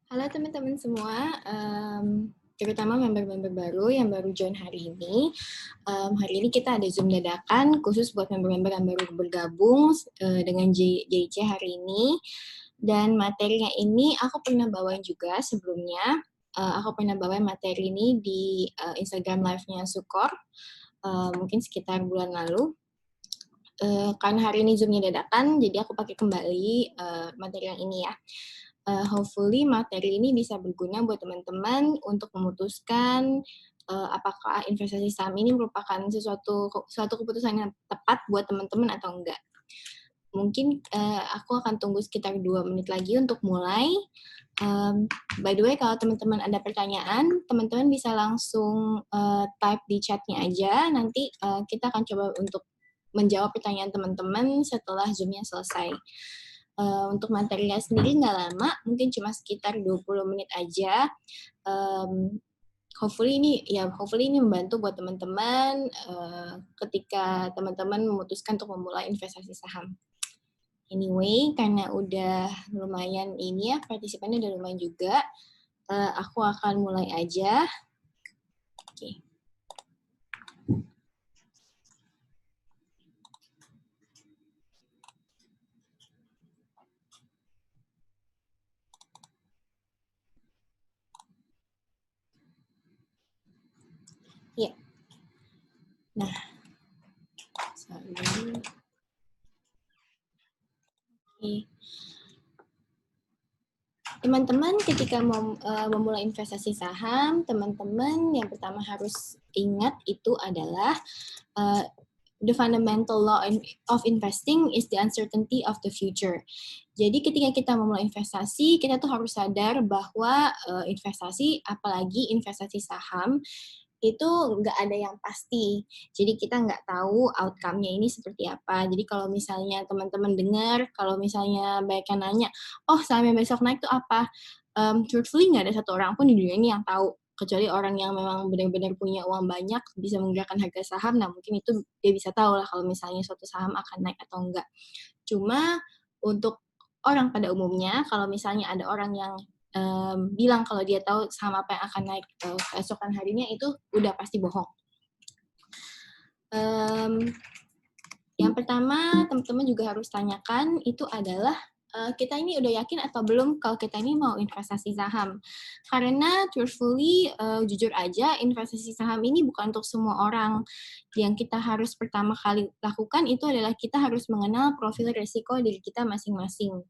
Halo teman-teman semua, terutama member-member baru yang baru join hari ini. Hari ini kita ada Zoom dadakan khusus buat member-member yang baru bergabung dengan JIC hari ini. Dan materinya ini aku pernah bawain juga sebelumnya. Aku pernah bawain materi ini di Instagram live-nya Sukor, mungkin sekitar bulan lalu. Karena hari ini Zoom-nya dadakan, jadi aku pakai kembali materi yang ini ya. Hopefully materi ini bisa berguna buat teman-teman untuk memutuskan apakah investasi saham ini merupakan suatu keputusan yang tepat buat teman-teman atau enggak. Mungkin aku akan tunggu sekitar 2 menit lagi untuk mulai. By the way, kalau teman-teman ada pertanyaan, teman-teman bisa langsung type di chatnya aja. Nanti kita akan coba untuk menjawab pertanyaan teman-teman setelah Zoom-nya selesai. Untuk materinya sendiri nggak lama, mungkin cuma sekitar 20 menit aja. Hopefully ini membantu buat teman-teman ketika teman-teman memutuskan untuk memulai investasi saham. Anyway, karena udah lumayan ini ya, partisipannya udah lumayan juga, aku akan mulai aja. Oke. Ya. Nah, sorry. Oke. Teman-teman ketika memulai investasi saham, teman-teman yang pertama harus ingat itu adalah the fundamental law of investing is the uncertainty of the future. Jadi ketika kita memulai investasi, kita tuh harus sadar bahwa investasi, apalagi investasi saham, itu nggak ada yang pasti. Jadi kita nggak tahu outcome-nya ini seperti apa. Jadi kalau misalnya teman-teman dengar, kalau misalnya banyak yang nanya, oh sahamnya besok naik tuh apa? truthfully nggak ada satu orang pun di dunia ini yang tahu, kecuali orang yang memang benar-benar punya uang banyak, bisa menggerakkan harga saham, nah mungkin itu dia bisa tahu lah kalau misalnya suatu saham akan naik atau enggak. Cuma untuk orang pada umumnya, kalau misalnya ada orang yang bilang kalau dia tahu saham apa yang akan naik keesokan harinya, itu udah pasti bohong. Yang pertama, teman-teman juga harus tanyakan itu adalah kita ini udah yakin atau belum kalau kita ini mau investasi saham. Karena truthfully, jujur aja, investasi saham ini bukan untuk semua orang. Yang kita harus pertama kali lakukan itu adalah kita harus mengenal profil risiko diri kita masing-masing.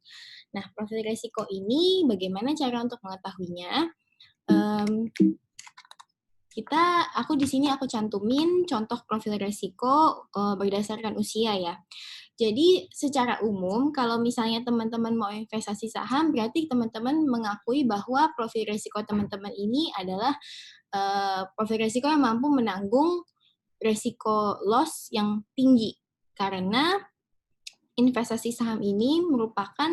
Nah, profil risiko ini bagaimana cara untuk mengetahuinya? Aku di sini aku cantumin contoh profil risiko berdasarkan usia ya. Jadi secara umum kalau misalnya teman-teman mau investasi saham, berarti teman-teman mengakui bahwa profil risiko teman-teman ini adalah profil risiko yang mampu menanggung risiko loss yang tinggi. Karena investasi saham ini merupakan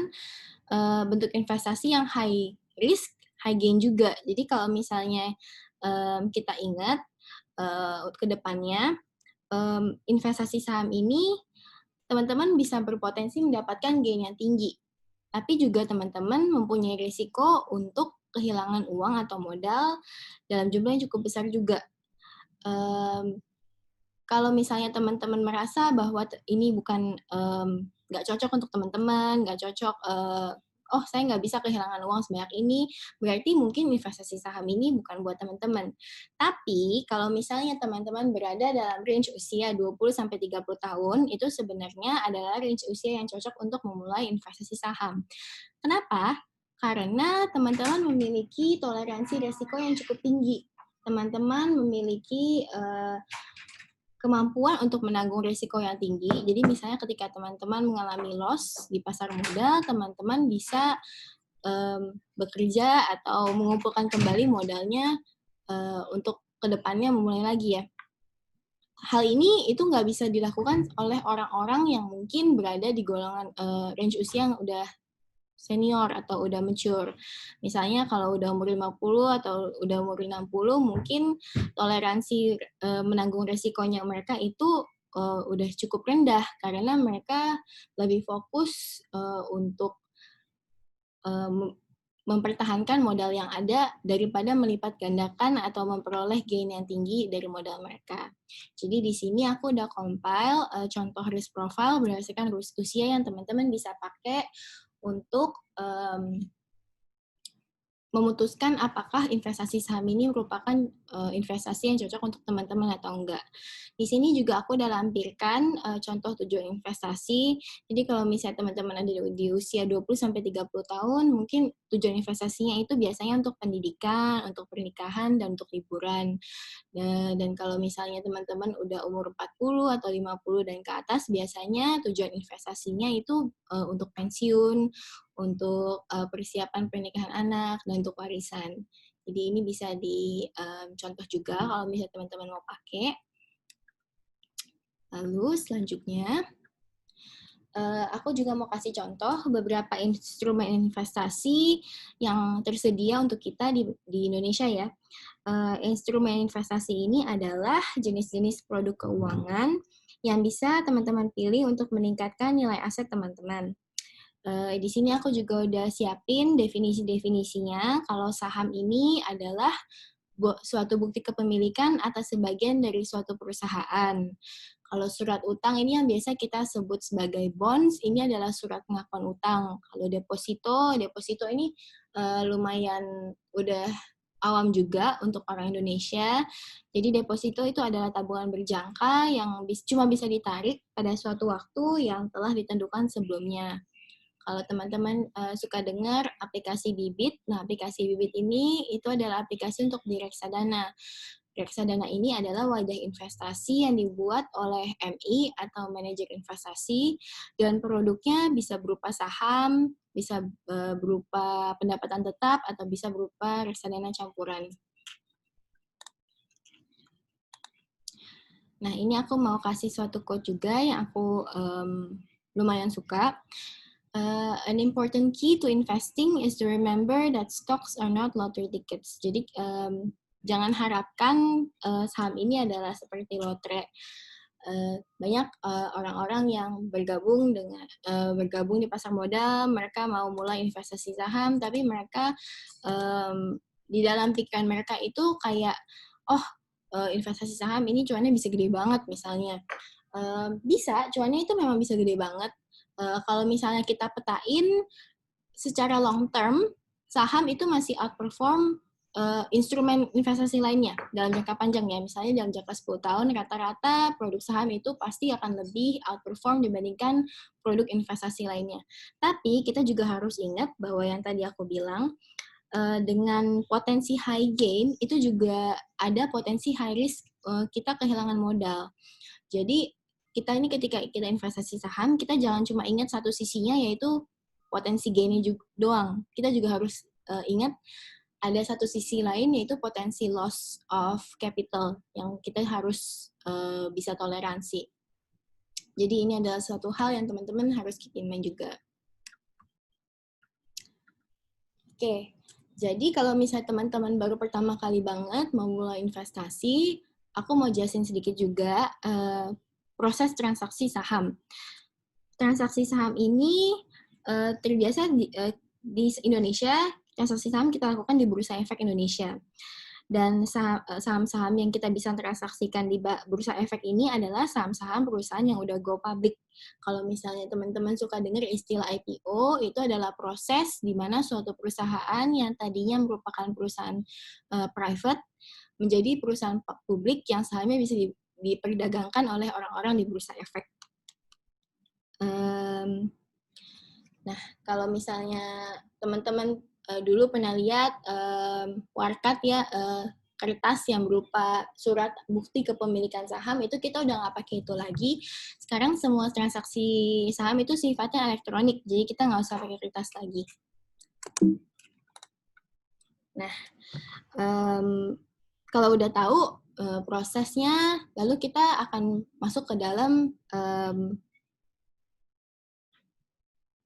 bentuk investasi yang high risk, high gain juga. Jadi kalau misalnya kita ingat ke depannya, investasi saham ini teman-teman bisa berpotensi mendapatkan gain yang tinggi. Tapi juga teman-teman mempunyai risiko untuk kehilangan uang atau modal dalam jumlah yang cukup besar juga. Kalau misalnya teman-teman merasa bahwa ini bukan nggak cocok untuk teman-teman, nggak cocok, oh saya nggak bisa kehilangan uang sebanyak ini, berarti mungkin investasi saham ini bukan buat teman-teman. Tapi kalau misalnya teman-teman berada dalam range usia 20-30 tahun, itu sebenarnya adalah range usia yang cocok untuk memulai investasi saham. Kenapa? Karena teman-teman memiliki toleransi risiko yang cukup tinggi. Teman-teman memiliki kemampuan untuk menanggung risiko yang tinggi. Jadi misalnya ketika teman-teman mengalami loss di pasar modal, teman-teman bisa bekerja atau mengumpulkan kembali modalnya untuk kedepannya memulai lagi ya. Hal ini itu nggak bisa dilakukan oleh orang-orang yang mungkin berada di golongan range usia yang udah senior atau udah mature. Misalnya kalau udah umur 50 atau udah umur 60, mungkin toleransi menanggung resikonya mereka itu udah cukup rendah karena mereka lebih fokus untuk mempertahankan modal yang ada daripada melipat gandakan atau memperoleh gain yang tinggi dari modal mereka. Jadi di sini aku udah compile contoh risk profile berdasarkan usia yang teman-teman bisa pakai untuk memutuskan apakah investasi saham ini merupakan investasi yang cocok untuk teman-teman atau enggak. Di sini juga aku udah lampirkan contoh tujuan investasi. Jadi kalau misalnya teman-teman ada di usia 20-30 tahun, mungkin tujuan investasinya itu biasanya untuk pendidikan, untuk pernikahan, dan untuk liburan. Dan kalau misalnya teman-teman udah umur 40 atau 50 dan ke atas, biasanya tujuan investasinya itu untuk pensiun, untuk persiapan pernikahan anak, dan untuk warisan. Jadi ini bisa dicontoh juga kalau misalnya teman-teman mau pakai. Lalu selanjutnya, aku juga mau kasih contoh beberapa instrumen investasi yang tersedia untuk kita di Indonesia ya. Instrumen investasi ini adalah jenis-jenis produk keuangan yang bisa teman-teman pilih untuk meningkatkan nilai aset teman-teman. Di sini aku juga udah siapin definisi-definisinya. Kalau saham ini adalah suatu bukti kepemilikan atas sebagian dari suatu perusahaan. Kalau surat utang ini yang biasa kita sebut sebagai bonds, ini adalah surat pengakuan utang. Kalau deposito ini lumayan udah awam juga untuk orang Indonesia. Jadi deposito itu adalah tabungan berjangka yang cuma bisa ditarik pada suatu waktu yang telah ditentukan sebelumnya. Kalau teman-teman suka dengar aplikasi Bibit, nah aplikasi Bibit ini itu adalah aplikasi untuk di reksadana. Reksadana ini adalah wadah investasi yang dibuat oleh MI atau manajer investasi, dan produknya bisa berupa saham, bisa berupa pendapatan tetap, atau bisa berupa reksadana campuran. Nah, ini aku mau kasih suatu quote juga yang aku lumayan suka. An important key to investing is to remember that stocks are not lottery tickets. Jadi jangan harapkan saham ini adalah seperti lotre. Banyak orang-orang yang bergabung di pasar modal, mereka mau mulai investasi saham, tapi mereka di dalam pikiran mereka itu kayak, investasi saham ini cuannya bisa gede banget misalnya. Bisa, cuannya itu memang bisa gede banget. Kalau misalnya kita petain secara long term, saham itu masih outperform instrumen investasi lainnya dalam jangka panjang ya. Misalnya dalam jangka 10 tahun, rata-rata produk saham itu pasti akan lebih outperform dibandingkan produk investasi lainnya. Tapi kita juga harus ingat bahwa yang tadi aku bilang, dengan potensi high gain, itu juga ada potensi high risk kita kehilangan modal. Jadi kita ini ketika kita investasi saham, kita jangan cuma ingat satu sisinya yaitu potensi gain-nya juga doang. Kita juga harus ingat ada satu sisi lain yaitu potensi loss of capital yang kita harus bisa toleransi. Jadi ini adalah suatu hal yang teman-teman harus keep in mind juga. Oke, jadi kalau misalnya teman-teman baru pertama kali banget mau mulai investasi, aku mau jelasin sedikit juga proses transaksi saham. Transaksi saham ini terbiasa di Indonesia, transaksi saham kita lakukan di Bursa Efek Indonesia. Dan saham-saham yang kita bisa transaksikan di Bursa Efek ini adalah saham-saham perusahaan yang udah go public. Kalau misalnya teman-teman suka dengar istilah IPO, itu adalah proses di mana suatu perusahaan yang tadinya merupakan perusahaan private menjadi perusahaan publik yang sahamnya bisa diperdagangkan oleh orang-orang di Bursa Efek. Nah, kalau misalnya teman-teman dulu pernah lihat warkat ya, kertas yang berupa surat bukti kepemilikan saham, itu kita udah nggak pakai itu lagi. Sekarang semua transaksi saham itu sifatnya elektronik, jadi kita nggak usah pakai kertas lagi. Nah, kalau udah tahu prosesnya, lalu kita akan masuk ke dalam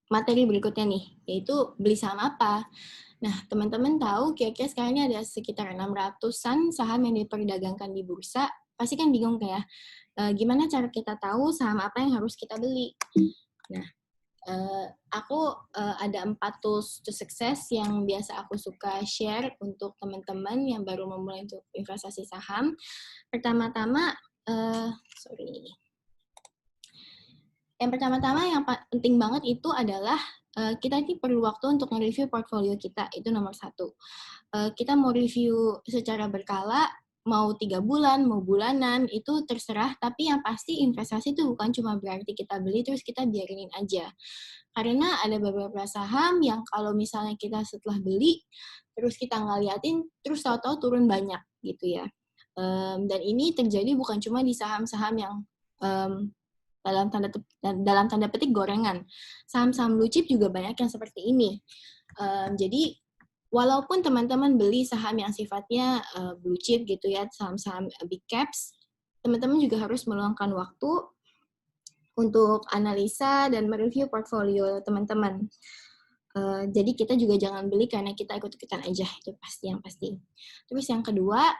materi berikutnya nih, yaitu beli saham apa. Nah, teman-teman tahu kira-kira sekarang ini ada sekitar 600-an saham yang diperdagangkan di bursa. Pasti kan bingung kayak, gimana cara kita tahu saham apa yang harus kita beli? Nah, aku ada 4 tools to success yang biasa aku suka share untuk teman-teman yang baru memulai untuk investasi saham. Pertama-tama, yang pertama-tama yang penting banget itu adalah kita ini perlu waktu untuk nge-review portfolio kita, itu nomor 1. Kita mau review secara berkala, mau 3 bulan, mau bulanan, itu terserah, tapi yang pasti investasi itu bukan cuma berarti kita beli terus kita biarinin aja. Karena ada beberapa saham yang kalau misalnya kita setelah beli, terus kita nggak liatin, terus tahu-tahu turun banyak gitu ya. Dan ini terjadi bukan cuma di saham-saham yang dalam tanda petik gorengan. Saham-saham blue chip juga banyak yang seperti ini. Jadi walaupun teman-teman beli saham yang sifatnya blue chip gitu ya, saham-saham big caps, teman-teman juga harus meluangkan waktu untuk analisa dan mereview portfolio teman-teman. Jadi kita juga jangan beli karena kita ikut-ikutan aja, itu pasti yang pasti. Terus yang kedua,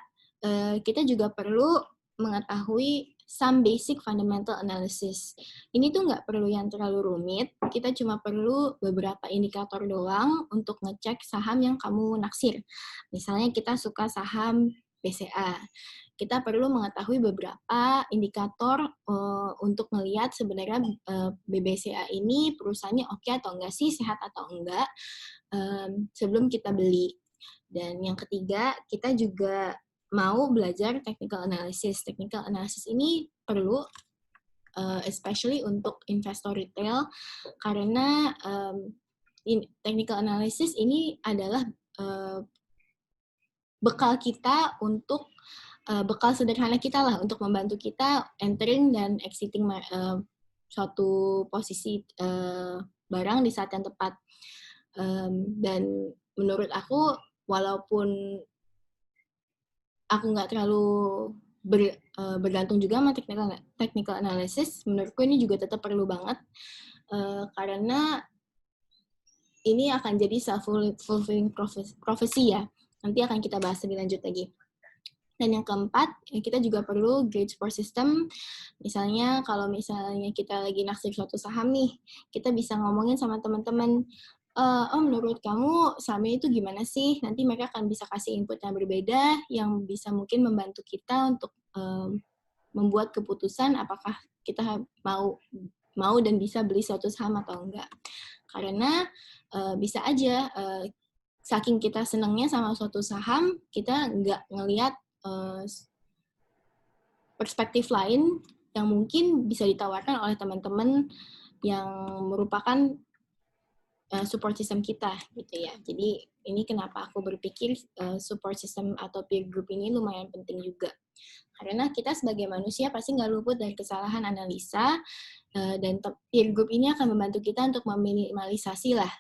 kita juga perlu mengetahui some basic fundamental analysis. Ini tuh nggak perlu yang terlalu rumit, kita cuma perlu beberapa indikator doang untuk ngecek saham yang kamu naksir. Misalnya kita suka saham BCA. Kita perlu mengetahui beberapa indikator untuk melihat sebenarnya BBCA ini perusahaannya oke atau enggak sih, sehat atau enggak, sebelum kita beli. Dan yang ketiga, kita juga mau belajar technical analysis. Technical analysis ini perlu, especially untuk investor retail, karena technical analysis ini adalah bekal kita untuk bekal sederhana kita lah untuk membantu kita entering dan exiting suatu posisi barang di saat yang tepat. Dan menurut aku, walaupun aku nggak terlalu bergantung juga sama technical analysis, menurutku ini juga tetap perlu banget karena ini akan jadi self-fulfilling prophecy ya. Nanti akan kita bahas lebih lanjut lagi. Dan yang keempat, kita juga perlu great support system. Misalnya kalau misalnya kita lagi naksir suatu saham nih, kita bisa ngomongin sama teman-teman, oh menurut kamu sahamnya itu gimana sih? Nanti mereka akan bisa kasih input yang berbeda, yang bisa mungkin membantu kita untuk membuat keputusan apakah kita mau dan bisa beli suatu saham atau enggak. Karena bisa aja saking kita senangnya sama suatu saham, kita nggak ngelihat perspektif lain yang mungkin bisa ditawarkan oleh teman-teman yang merupakan support system kita gitu ya. Jadi ini kenapa aku berpikir support system atau peer group ini lumayan penting juga. Karena kita sebagai manusia pasti nggak luput dari kesalahan analisa, dan peer group ini akan membantu kita untuk meminimalisasi lah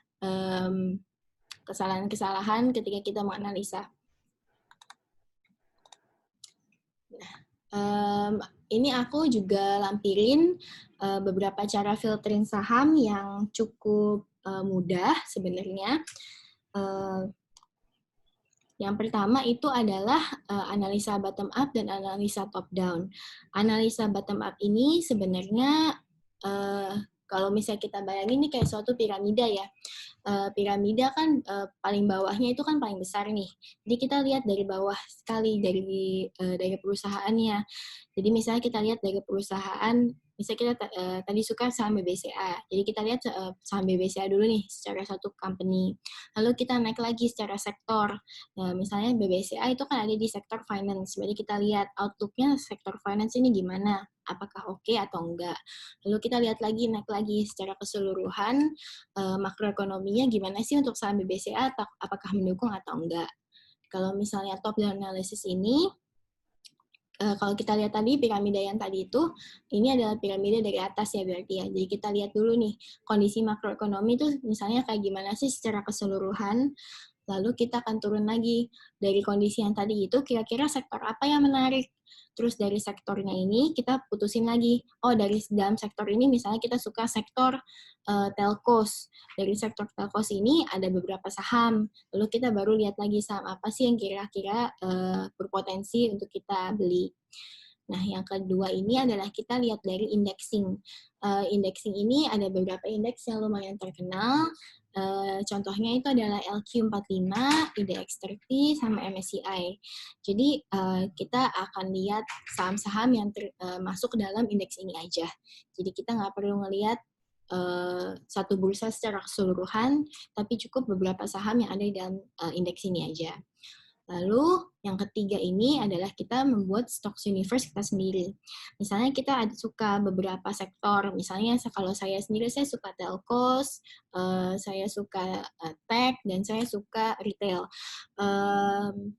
kesalahan-kesalahan ketika kita menganalisa. Ini aku juga lampirin beberapa cara filtering saham yang cukup mudah sebenarnya. Yang pertama itu adalah analisa bottom up dan analisa top down. Analisa bottom up ini sebenarnya kalau misalnya kita bayangin ini kayak suatu piramida ya. Piramida kan paling bawahnya itu kan paling besar nih. Jadi kita lihat dari bawah sekali dari perusahaannya. Jadi misalnya kita lihat dari perusahaan, misalnya kita tadi suka saham BBCA. Jadi kita lihat saham BBCA dulu nih secara satu company. Lalu kita naik lagi secara sektor. Misalnya BBCA itu kan ada di sektor finance. Jadi kita lihat outlook-nya sektor finance ini gimana? Apakah oke atau enggak? Lalu kita lihat lagi, naik lagi secara keseluruhan makroekonominya gimana sih untuk saham BBCA, apakah mendukung atau enggak. Kalau misalnya top down analysis ini, kalau kita lihat tadi piramida yang tadi itu, ini adalah piramida dari atas ya berarti ya. Jadi kita lihat dulu nih, kondisi makroekonomi itu misalnya kayak gimana sih secara keseluruhan, lalu kita akan turun lagi dari kondisi yang tadi itu, kira-kira sektor apa yang menarik. Terus dari sektornya ini kita putusin lagi, oh dari dalam sektor ini misalnya kita suka sektor telcos. Dari sektor telcos ini ada beberapa saham, lalu kita baru lihat lagi saham apa sih yang kira-kira berpotensi untuk kita beli. Nah, yang kedua ini adalah kita lihat dari indexing. Indexing ini ada beberapa indeks yang lumayan terkenal. Contohnya itu adalah LQ45, IDX30, sama MSCI. Jadi kita akan lihat saham-saham yang masuk ke dalam indeks ini aja. Jadi kita nggak perlu ngelihat satu bursa secara keseluruhan, tapi cukup beberapa saham yang ada di dalam indeks ini aja. Lalu yang ketiga ini adalah kita membuat stocks universe kita sendiri. Misalnya kita suka beberapa sektor, misalnya kalau saya sendiri saya suka telcos, saya suka tech, dan saya suka retail.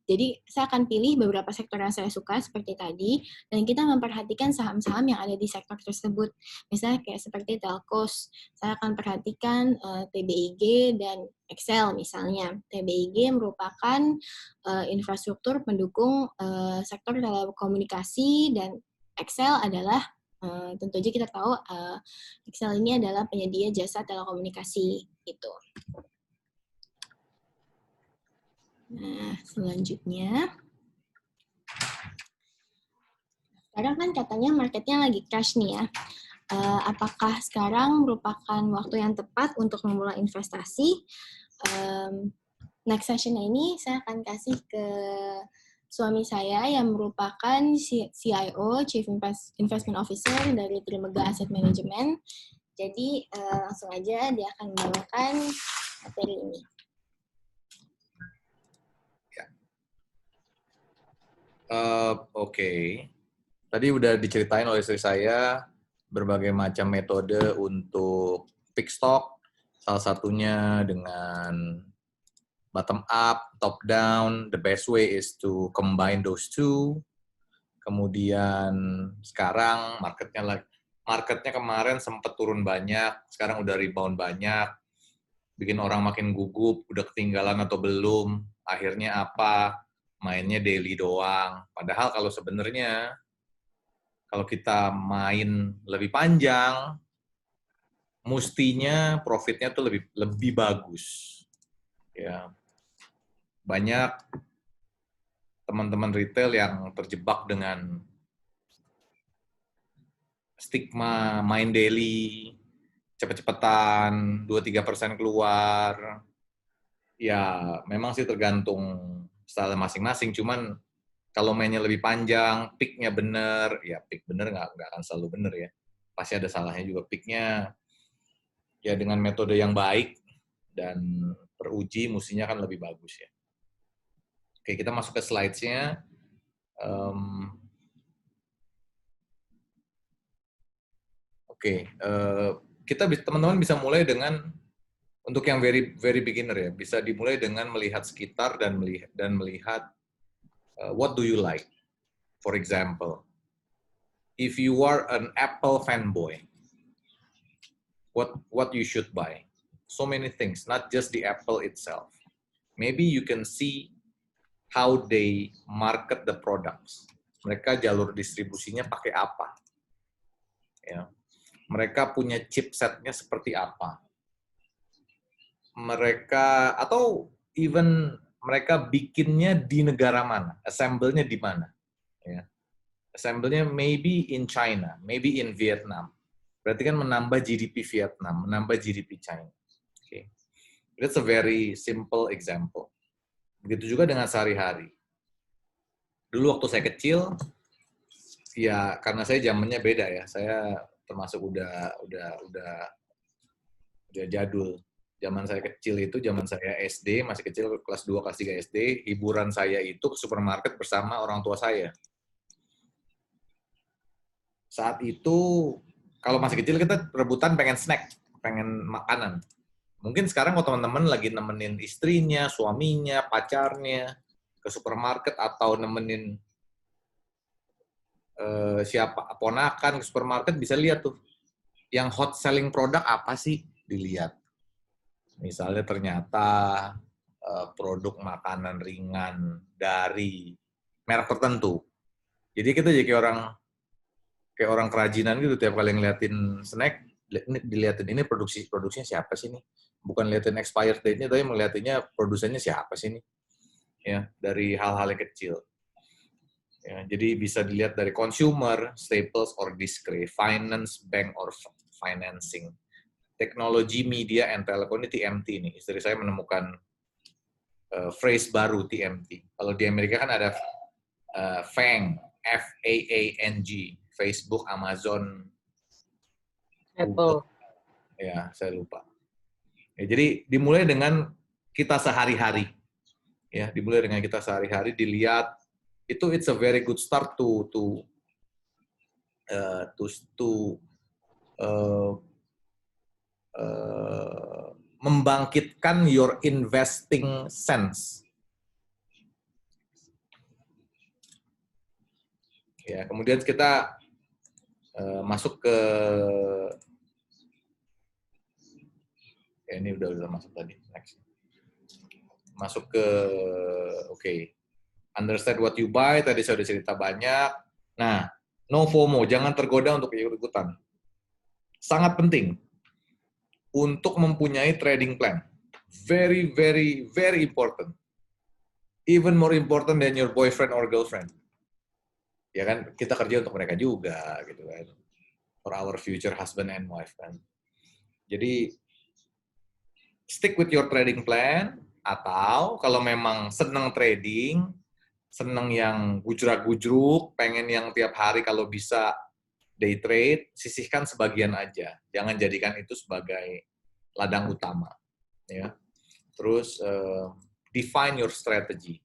Jadi saya akan pilih beberapa sektor yang saya suka seperti tadi, dan kita memperhatikan saham-saham yang ada di sektor tersebut. Misalnya kayak seperti telcos, saya akan perhatikan TBIG dan Excel misalnya. TBIG merupakan infrastruktur pendukung sektor telekomunikasi, dan Excel adalah tentu aja kita tahu Excel ini adalah penyedia jasa telekomunikasi gitu. Nah, selanjutnya sekarang kan katanya marketnya lagi crash nih ya. Apakah sekarang merupakan waktu yang tepat untuk memulai investasi? Next session ini saya akan kasih ke suami saya yang merupakan CIO, Chief Investment Officer dari Trimega Asset Management. Jadi langsung aja dia akan membawakan materi ini. Oke. Tadi udah diceritain oleh istri saya berbagai macam metode untuk pick stock, salah satunya dengan bottom up, top down. The best way is to combine those two. Kemudian sekarang marketnya kemarin sempat turun banyak, sekarang udah rebound banyak, bikin orang makin gugup, udah ketinggalan atau belum, akhirnya apa, mainnya daily doang. Padahal kalau sebenarnya kalau kita main lebih panjang, mustinya profitnya tuh lebih bagus. Ya, banyak teman-teman retail yang terjebak dengan stigma main daily, cepet-cepetan, 2-3% keluar. Ya, memang sih tergantung style masing-masing, cuman kalau mainnya lebih panjang, peak-nya bener, ya peak bener nggak akan selalu bener ya. Pasti ada salahnya juga. Peak-nya ya dengan metode yang baik dan teruji, mustinya kan lebih bagus ya. Oke, kita masuk ke slides-nya. Oke, kita teman-teman bisa mulai dengan untuk yang very very beginner ya, bisa dimulai dengan melihat sekitar dan melihat what do you like. For example, if you are an Apple fanboy, what you should buy? So many things, not just the Apple itself. Maybe you can see how they market the products. Mereka jalur distribusinya pakai apa? Ya. Mereka punya chipsetnya seperti apa? Mereka atau even mereka bikinnya di negara mana? Assemble-nya di mana? Ya. Assemble-nya maybe in China, maybe in Vietnam. Berarti kan menambah GDP Vietnam, menambah GDP China. Okay. That's a very simple example. Begitu juga dengan sehari-hari. Dulu waktu saya kecil, ya karena saya zamannya beda ya. Saya termasuk udah jadul. Zaman saya kecil itu, zaman saya SD, masih kecil, kelas 2, kelas 3 SD, hiburan saya itu ke supermarket bersama orang tua saya. Saat itu, kalau masih kecil kita rebutan pengen snack, pengen makanan. Mungkin sekarang kalau teman-teman lagi nemenin istrinya, suaminya, pacarnya ke supermarket atau nemenin siapa ponakan ke supermarket, bisa lihat tuh yang hot selling produk apa sih, dilihat. Misalnya ternyata produk makanan ringan dari merek tertentu. Jadi kita jadi kayak orang kerajinan gitu, tiap kali ngeliatin snack, dilihatin ini produksinya siapa sih nih? Bukan liatin expired date-nya, tapi melihatinnya produsennya siapa sih nih? Ya, dari hal-hal yang kecil. Ya, jadi bisa dilihat dari consumer, staples or discrete, finance, bank or financing, teknologi, media, and telecom, ini TMT nih. Istri saya menemukan phrase baru TMT. Kalau di Amerika kan ada FAANG, FAANG, Facebook, Amazon, Google. Apple. Ya, saya lupa. Ya, jadi dimulai dengan kita sehari-hari. Ya, dimulai dengan kita sehari-hari, dilihat itu it's a very good start to membangkitkan your investing sense. Ya, kemudian kita masuk ke ini udah masuk tadi. Next. Masuk ke understand what you buy, tadi saya udah cerita banyak. Nah, no FOMO, jangan tergoda untuk ikut-ikutan. Sangat penting untuk mempunyai trading plan. Very, very, very important. Even more important than your boyfriend or girlfriend. Ya kan, kita kerja untuk mereka juga, gitu kan. For our future husband and wife kan. Jadi, stick with your trading plan, atau kalau memang senang trading, senang yang gujrak-gujruk, pengen yang tiap hari kalau bisa day trade, sisihkan sebagian aja. Jangan jadikan itu sebagai ladang utama. Ya. Terus define your strategy.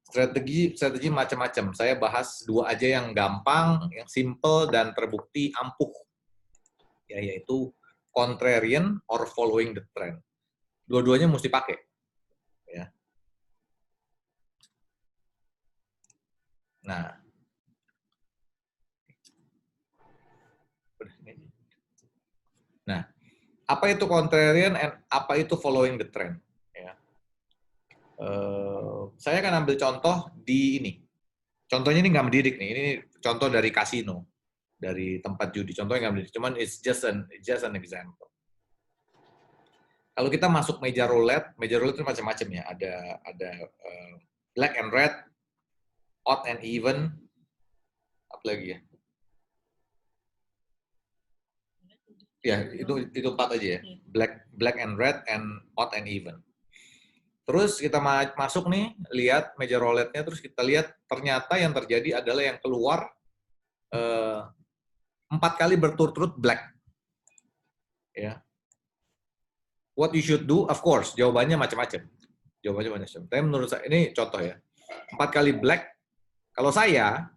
Strategi macam-macam. Saya bahas 2 aja yang gampang, yang simple dan terbukti ampuh. Ya, yaitu contrarian or following the trend. Dua-duanya mesti pakai. Ya. Nah, apa itu contrarian and apa itu following the trend? Ya. Saya akan ambil contoh di ini. Contohnya ini nggak mendidik nih. Ini contoh dari kasino, dari tempat judi. Contohnya nggak mendidik, cuman it's just an example. Kalau kita masuk meja roulette itu macam-macam ya. Ada black and red, odd and even, apa lagi ya? Ya, itu 4 aja ya. Black and red and odd and even. Terus kita masuk nih, lihat meja roulette-nya, terus kita lihat ternyata yang terjadi adalah yang keluar 4 kali berturut-turut black. Ya. What you should do, of course, jawabannya macam-macam. Tapi menurut saya, ini contoh ya. 4 kali black, kalau saya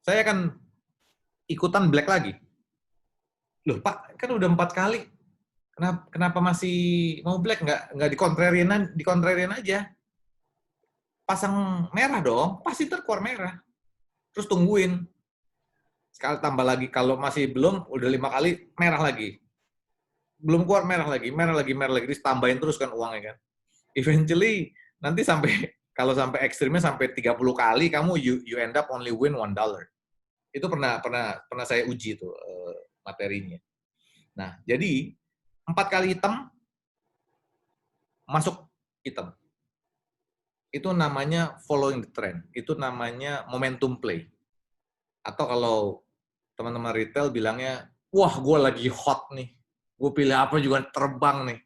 kan ikutan black lagi. Loh Pak, kan udah 4 kali. Kenapa masih mau black? Nggak dikontrarian aja. Pasang merah dong, pasti terkeluar merah. Terus tungguin. Sekali tambah lagi, kalau masih belum, udah 5 kali, merah lagi. Belum keluar, merah lagi. Terus tambahin terus kan uangnya kan. Eventually, nanti kalau sampai ekstrimnya sampai 30 kali, kamu you end up only win $1. Itu pernah saya uji tuh materinya. Nah, jadi 4 kali hitam, masuk hitam. Itu namanya following the trend. Itu namanya momentum play. Atau kalau teman-teman retail bilangnya, wah gue lagi hot nih. Gue pilih apa juga terbang nih.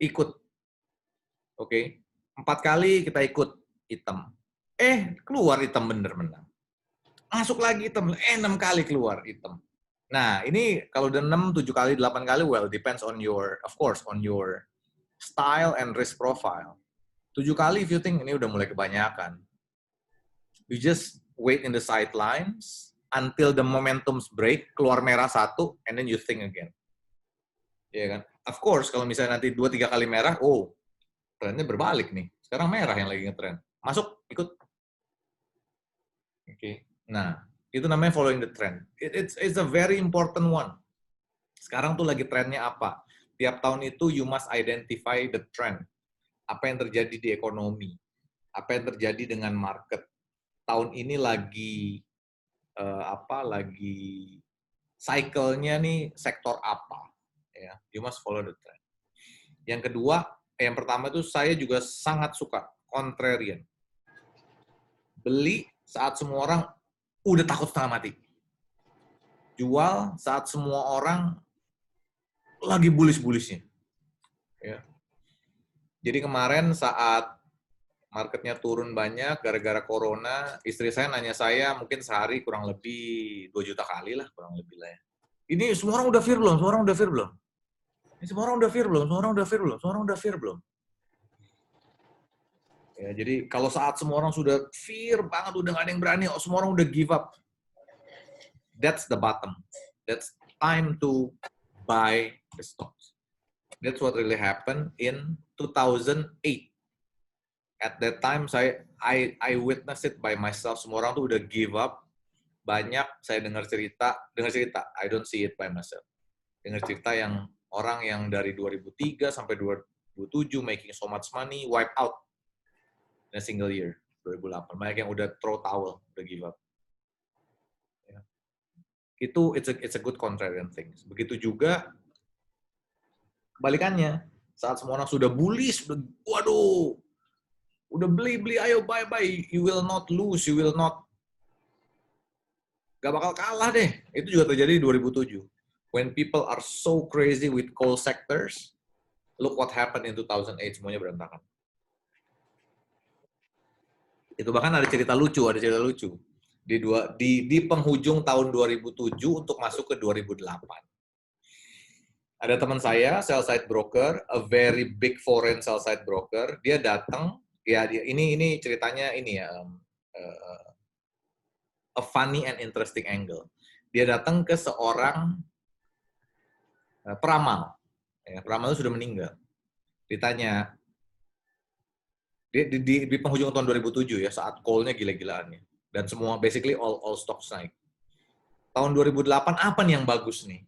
Ikut. Oke. 4 kali kita ikut hitam. Keluar hitam bener menang. Masuk lagi hitam. 6 kali keluar hitam. Nah, ini kalau udah 6, 7 kali, 8 kali, well, depends on your, of course, on your style and risk profile. 7 kali if you think ini udah mulai kebanyakan. You just wait in the sidelines until the momentum's break, keluar merah 1, and then you think again. Ya kan? Of course, kalau misalnya nanti 2-3 kali merah, trennya berbalik nih. Sekarang merah yang lagi ngetrend. Masuk, ikut. Oke. Nah, itu namanya following the trend. It's a very important one. Sekarang tuh lagi trennya apa? Tiap tahun itu you must identify the trend. Apa yang terjadi di ekonomi? Apa yang terjadi dengan market? Tahun ini lagi lagi cycle-nya nih sektor apa? Ya, you must follow the trend. Yang kedua, yang pertama itu saya juga sangat suka contrarian. Beli saat semua orang udah takut setengah mati. Jual saat semua orang lagi bullish-bullishnya. Ya. Jadi kemarin saat marketnya turun banyak gara-gara corona, istri saya nanya saya mungkin sehari kurang lebih 2 juta kali lah, kurang lebih lah ya. Ini semua orang udah fear belum? Semua orang udah fear belum? Ini semua orang udah fear belum? Semua orang udah fear belum? Semua orang udah fear belum? Ya, jadi kalau saat semua orang sudah fear banget, udah gak ada yang berani, semua orang udah give up. That's the bottom. That's time to buy the stocks. That's what really happened in 2008. At that time, I witnessed it by myself. Semua orang tuh udah give up. Banyak saya dengar cerita, I don't see it by myself. Dengar cerita yang orang yang dari 2003 sampai 2007 making so much money, wipe out in a single year, 2008. Banyak yang udah throw towel, udah give up. Ya. Itu it's a good contrarian thing. Begitu juga kebalikannya, saat semua orang sudah bullish, udah beli, ayo buy, you will not lose, gak bakal kalah deh. Itu juga terjadi di 2007. When people are so crazy with coal sectors, look what happened in 2008, semuanya berantakan. Itu bahkan ada cerita lucu. Di penghujung tahun 2007 untuk masuk ke 2008. Ada teman saya, sell side broker, a very big foreign sell side broker, dia datang, ini ceritanya ini ya, a funny and interesting angle. Dia datang ke seorang peramal. Ya, peramal itu sudah meninggal. Ditanya, di penghujung tahun 2007 ya, saat call-nya gila-gilaannya. Dan semua, basically all stocks naik. Tahun 2008, apa nih yang bagus nih?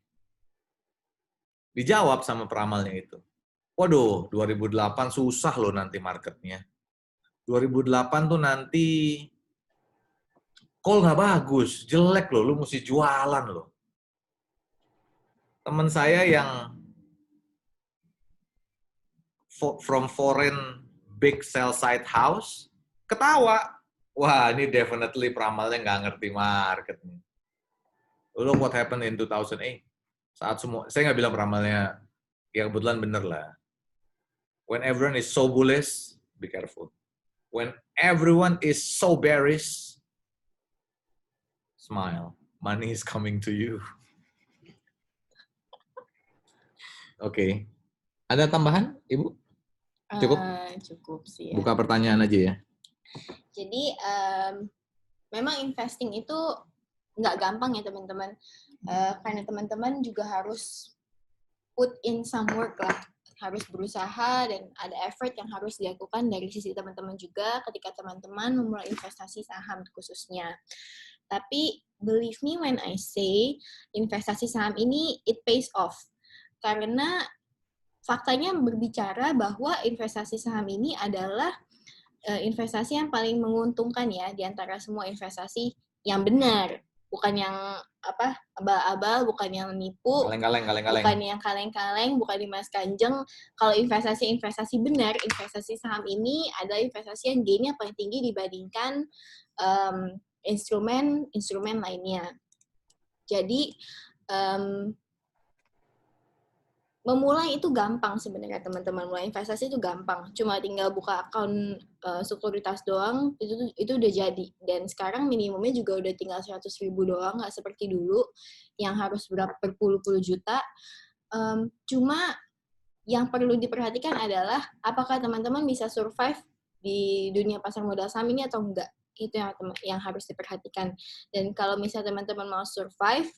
Dijawab sama peramalnya itu. Waduh, 2008 susah loh nanti marketnya. 2008 tuh nanti call nggak bagus, jelek loh, lu mesti jualan loh. Teman saya yang from foreign big sell side house, ketawa. Wah, ini definitely peramalnya nggak ngerti market. Look what happened in 2008. Saat semua, saya nggak bilang peramalnya, ya kebetulan bener lah. When everyone is so bullish, be careful. When everyone is so bearish, smile. Money is coming to you. Oke. Ada tambahan, Ibu? Cukup? Cukup sih ya. Buka pertanyaan aja ya. Jadi memang investing itu nggak gampang ya teman-teman. Karena teman-teman juga harus put in some work lah. Harus berusaha dan ada effort yang harus dilakukan dari sisi teman-teman juga ketika teman-teman memulai investasi saham khususnya. Tapi believe me when I say investasi saham ini it pays off. Karena faktanya berbicara bahwa investasi saham ini adalah investasi yang paling menguntungkan ya di antara semua investasi yang benar. Bukan yang abal-abal, bukan yang nipu, Kaleng-kaleng. bukan yang kaleng-kaleng, bukan Dimas Kanjeng. Kalau investasi benar, investasi saham ini adalah investasi yang gain-nya paling tinggi dibandingkan instrumen lainnya. Jadi memulai itu gampang sebenarnya teman-teman. Mulai investasi itu gampang. Cuma tinggal buka akun sekuritas doang, itu udah jadi. Dan sekarang minimumnya juga udah tinggal 100.000 doang, nggak seperti dulu yang harus berpuluh-puluh juta. Cuma yang perlu diperhatikan adalah apakah teman-teman bisa survive di dunia pasar modal saham ini atau enggak. Itu yang harus diperhatikan. Dan kalau misalnya teman-teman mau survive,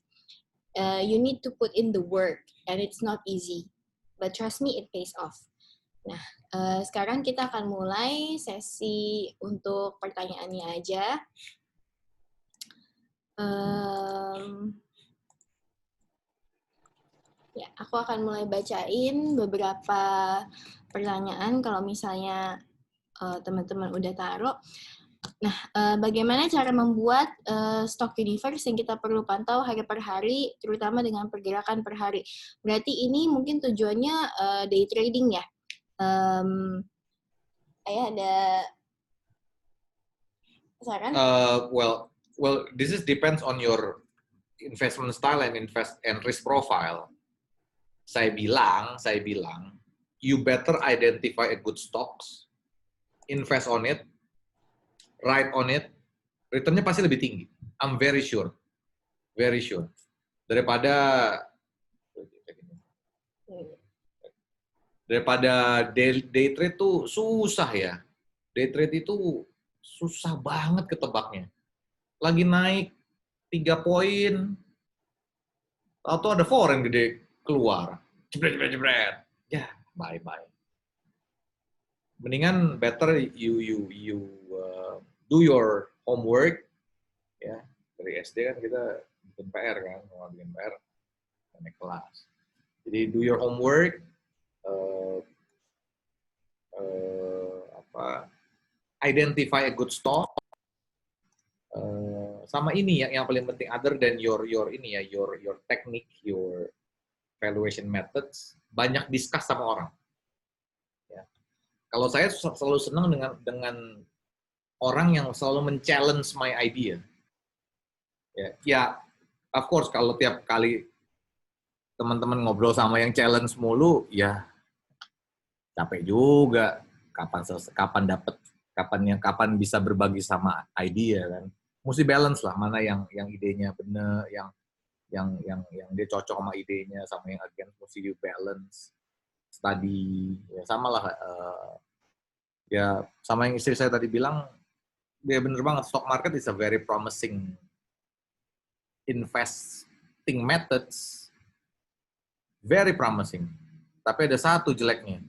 you need to put in the work and it's not easy, but trust me it pays off. Nah, sekarang kita akan mulai sesi untuk pertanyaannya aja. Ya, aku akan mulai bacain beberapa pertanyaan kalau misalnya teman-teman udah taruh. Nah, bagaimana cara membuat stock universe yang kita perlu pantau hari per hari, terutama dengan pergerakan per hari? Berarti ini mungkin tujuannya day trading ya? Ada saran? Well, this depends on your investment style and risk profile. Saya bilang, you better identify a good stocks, invest on it, ride on it, returnnya pasti lebih tinggi. I'm very sure. Daripada day trade tuh susah ya. Day trade itu susah banget ketebaknya. Lagi naik 3 poin, atau ada foreign gede keluar. Jebret. Ya, bye. Mendingan better you do your homework ya. Dari SD kan kita bikin PR kan, kalau bikin PR naik kelas. Jadi do your homework, identify a good stock, sama ini yang paling penting other than your technique, your valuation methods, banyak discuss sama orang. Ya. Kalau saya selalu senang dengan orang yang selalu men-challenge my idea. Ya, of course kalau tiap kali teman-teman ngobrol sama yang challenge mulu, ya capek juga. Kapan bisa berbagi sama idea kan? Mesti balance lah, mana yang idenya bener, yang dia cocok sama idenya, sama yang against, mesti you balance. Study, ya sama lah. Ya sama yang istri saya tadi bilang, dia bener banget, stock market is a very promising investing methods, very promising. Tapi ada satu jeleknya,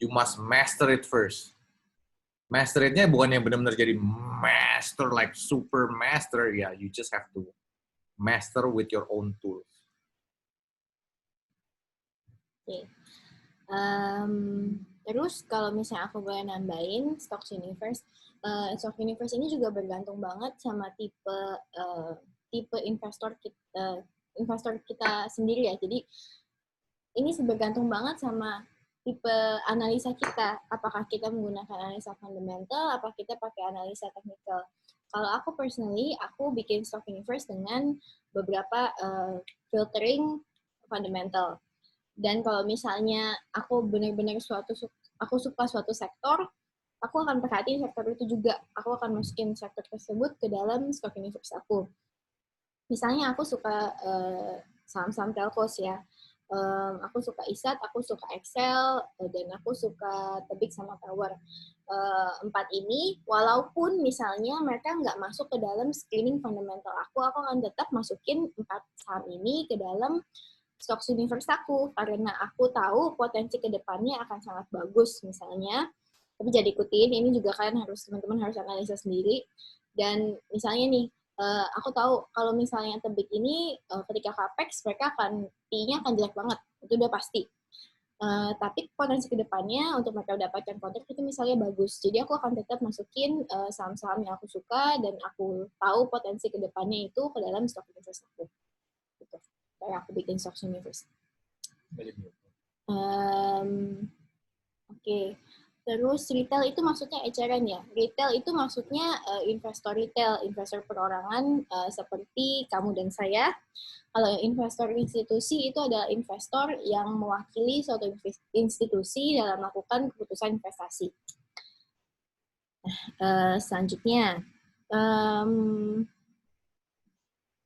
you must master it first. Master it-nya bukan yang benar-benar jadi master, like super master, ya, you just have to master with your own tools. Okay. Terus kalau misalnya aku boleh nambahin Stocks Universe, Stocks Universe ini juga bergantung banget sama tipe investor kita sendiri ya. Jadi ini bergantung banget sama tipe analisa kita. Apakah kita menggunakan analisa fundamental, apa kita pakai analisa teknikal. Kalau aku personally, aku bikin stock universe dengan beberapa filtering fundamental. Dan kalau misalnya aku benar-benar aku suka suatu sektor, aku akan perhatiin sektor itu juga. Aku akan masukin sektor tersebut ke dalam stock universe aku. Misalnya aku suka saham-saham telcos ya. Aku suka ISAT, aku suka Excel, dan aku suka Tebik sama Tower. Empat ini, walaupun misalnya mereka nggak masuk ke dalam screening fundamental aku akan tetap masukin 4 saham ini ke dalam stock universe aku, karena aku tahu potensi ke depannya akan sangat bagus misalnya. Tapi jadi ikutin, ini juga kan teman-teman harus analisa sendiri. Dan misalnya nih, aku tahu kalau misalnya Tebik ini ketika capex mereka akan PI-nya akan jelek banget, itu udah pasti. Tapi potensi kedepannya untuk mereka mendapatkan kontrak itu misalnya bagus. Jadi aku akan tetap masukin saham-saham yang aku suka dan aku tahu potensi kedepannya itu ke dalam stock universe aku. Gitu. Kayak aku bikin stock universe. Oke. Terus retail itu maksudnya eceran ya. Retail itu maksudnya investor retail, investor perorangan seperti kamu dan saya. Kalau investor institusi itu adalah investor yang mewakili suatu institusi dalam melakukan keputusan investasi. Selanjutnya,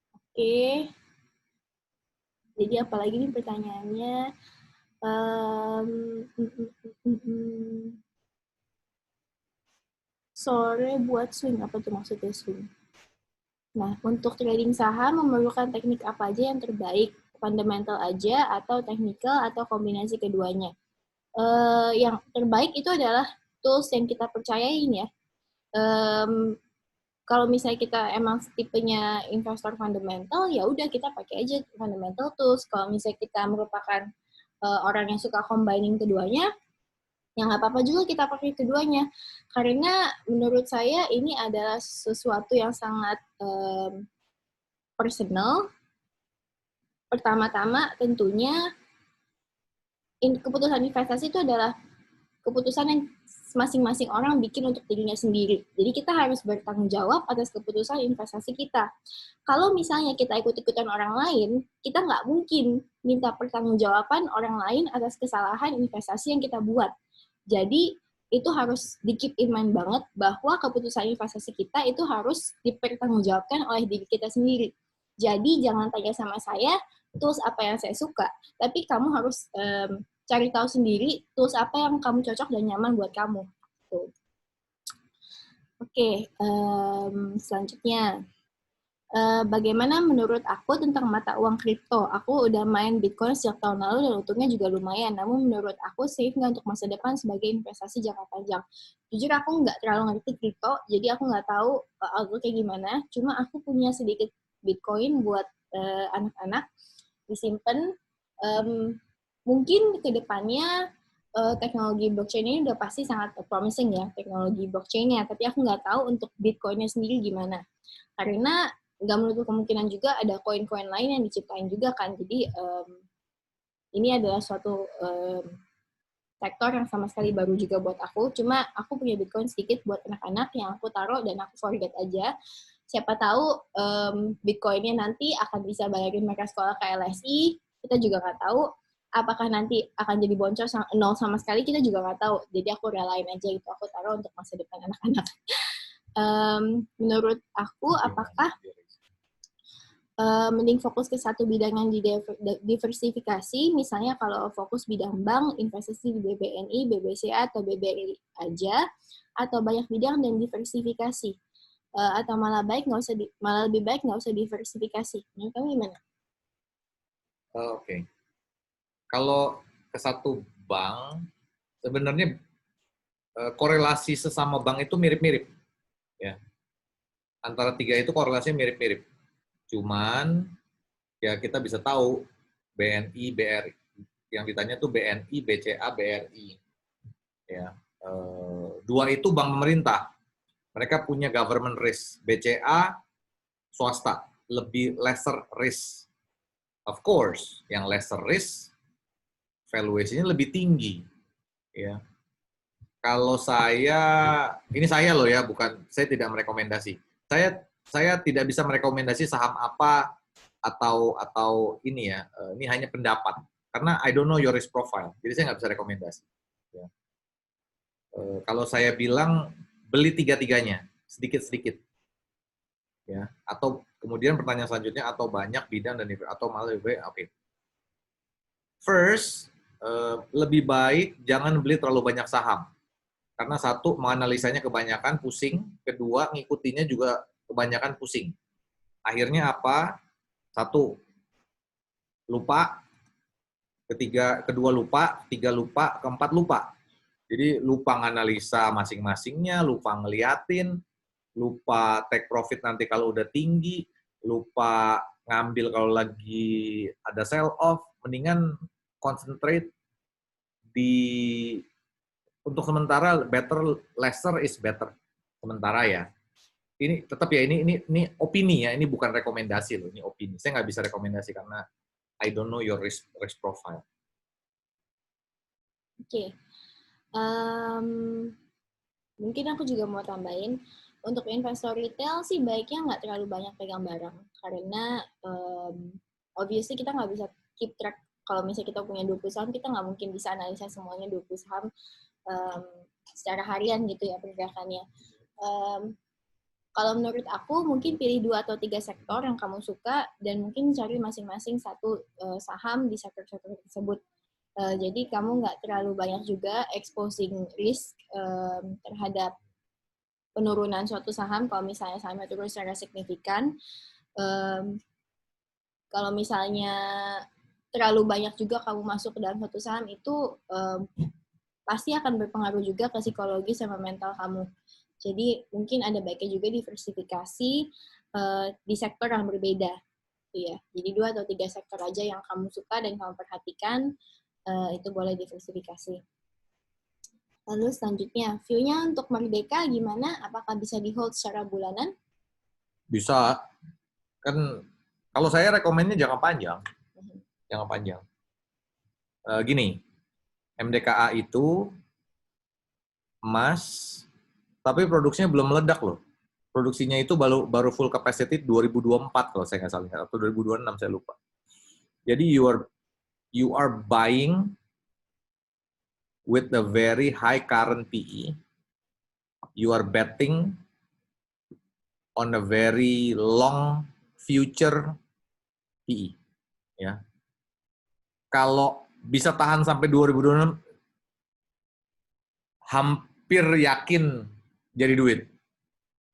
oke. Jadi apalagi nih pertanyaannya? Sore buat swing, apa tuh maksudnya swing? Nah, untuk trading saham memerlukan teknik apa aja yang terbaik? Fundamental aja, atau technical, atau kombinasi keduanya? Yang terbaik itu adalah tools yang kita percayain ya. Kalau misalnya kita emang tipenya investor fundamental, ya udah kita pakai aja fundamental tools. Kalau misalnya kita merupakan orang yang suka combining keduanya, ya nggak apa-apa juga kita pakai keduanya. Karena menurut saya ini adalah sesuatu yang sangat personal. Pertama-tama tentunya keputusan investasi itu adalah keputusan yang masing-masing orang bikin untuk dirinya sendiri. Jadi kita harus bertanggung jawab atas keputusan investasi kita. Kalau misalnya kita ikut-ikutan orang lain, kita nggak mungkin minta pertanggungjawaban orang lain atas kesalahan investasi yang kita buat. Jadi itu harus di-keep in mind banget bahwa keputusan investasi kita itu harus dipertanggungjawabkan oleh diri kita sendiri. Jadi jangan tanya sama saya, tools apa yang saya suka, tapi kamu harus cari tahu sendiri tools apa yang kamu cocok dan nyaman buat kamu. Tuh. Oke, selanjutnya. Bagaimana menurut aku tentang mata uang kripto? Aku udah main Bitcoin sejak tahun lalu dan untungnya juga lumayan. Namun menurut aku safe nggak untuk masa depan sebagai investasi jangka panjang? Jujur aku nggak terlalu ngerti kripto, jadi aku nggak tahu outlook-nya gimana. Cuma aku punya sedikit Bitcoin buat anak-anak disimpan. Mungkin ke depannya teknologi blockchain ini udah pasti sangat promising ya, teknologi blockchain-nya. Tapi aku nggak tahu untuk Bitcoin-nya sendiri gimana. Karena nggak menutup kemungkinan juga ada koin-koin lain yang diciptain juga kan. Jadi ini adalah suatu sektor yang sama sekali baru juga buat aku. Cuma aku punya Bitcoin sedikit buat anak-anak yang aku taruh dan aku forget aja. Siapa tahu Bitcoin-nya nanti akan bisa bayarin mereka sekolah ke LSI. Kita juga nggak tahu. Apakah nanti akan jadi boncos nol sama sekali, kita juga nggak tahu. Jadi aku relain aja itu, aku taruh untuk masa depan anak-anak. Menurut aku, apakah mending fokus ke satu bidang yang diversifikasi, misalnya kalau fokus bidang bank, investasi di BBNI, BBCA, atau BBRI aja, atau banyak bidang dan diversifikasi, atau malah lebih baik nggak usah diversifikasi. Menurut kamu gimana? Oke. Kalau ke satu bank, sebenarnya korelasi sesama bank itu mirip-mirip, ya. Antara tiga itu korelasinya mirip-mirip. Cuman ya kita bisa tahu BNI, BRI. Yang ditanya tuh BNI, BCA, BRI. Ya, dua itu bank pemerintah. Mereka punya government risk. BCA swasta, lebih lesser risk. Of course, yang lesser risk valuation-nya lebih tinggi. ya. Kalau ini saya loh ya, bukan, saya tidak merekomendasi. Saya tidak bisa merekomendasi saham apa atau ini ya, ini hanya pendapat. Karena I don't know your risk profile, jadi saya nggak bisa rekomendasi. Ya. Kalau saya bilang beli tiga-tiganya, sedikit-sedikit. Ya. Atau kemudian pertanyaan selanjutnya, atau banyak bidang dan atau malah lebih baik, oke. First, lebih baik jangan beli terlalu banyak saham. Karena satu, menganalisanya kebanyakan pusing. Kedua, ngikutinya juga kebanyakan pusing. Akhirnya apa? Satu, lupa. Kedua lupa. Tiga lupa. Keempat lupa. Jadi lupa nganalisa masing-masingnya, lupa ngeliatin, lupa take profit nanti kalau udah tinggi, lupa ngambil kalau lagi ada sell off. Mendingan concentrate di, untuk sementara, better, lesser is better. Sementara ya. Ini tetap ya, ini opini ya, ini bukan rekomendasi loh, ini opini. Saya nggak bisa rekomendasi karena I don't know your risk profile. Oke. Mungkin aku juga mau tambahin, untuk investor retail sih baiknya nggak terlalu banyak pegang barang. Karena obviously kita nggak bisa keep track. Kalau misalnya kita punya 20 saham, kita nggak mungkin bisa analisa semuanya 20 saham secara harian gitu ya pergerakannya. Kalau menurut aku, mungkin pilih 2 atau 3 sektor yang kamu suka, dan mungkin cari masing-masing satu saham di sektor-sektor tersebut. Jadi kamu nggak terlalu banyak juga exposing risk terhadap penurunan suatu saham. Kalau misalnya sahamnya turun secara signifikan, kalau misalnya terlalu banyak juga kamu masuk ke dalam satu saham, itu pasti akan berpengaruh juga ke psikologi sama mental kamu. Jadi mungkin ada baiknya juga diversifikasi di sektor yang berbeda. Ya. Jadi 2 atau 3 sektor aja yang kamu suka dan kamu perhatikan, itu boleh diversifikasi. Lalu selanjutnya, view-nya untuk Merdeka gimana? Apakah bisa di-hold secara bulanan? Bisa. Kan kalau saya rekomennya jangan panjang. Jangan panjang. Gini, MDKA itu emas, tapi produksinya belum meledak loh. Produksinya itu baru full capacity 2024 kalau saya nggak salah, atau 2026 saya lupa. Jadi you are buying with a very high current PE. You are betting on a very long future PE. Ya. Kalau bisa tahan sampai 2026, hampir yakin jadi duit.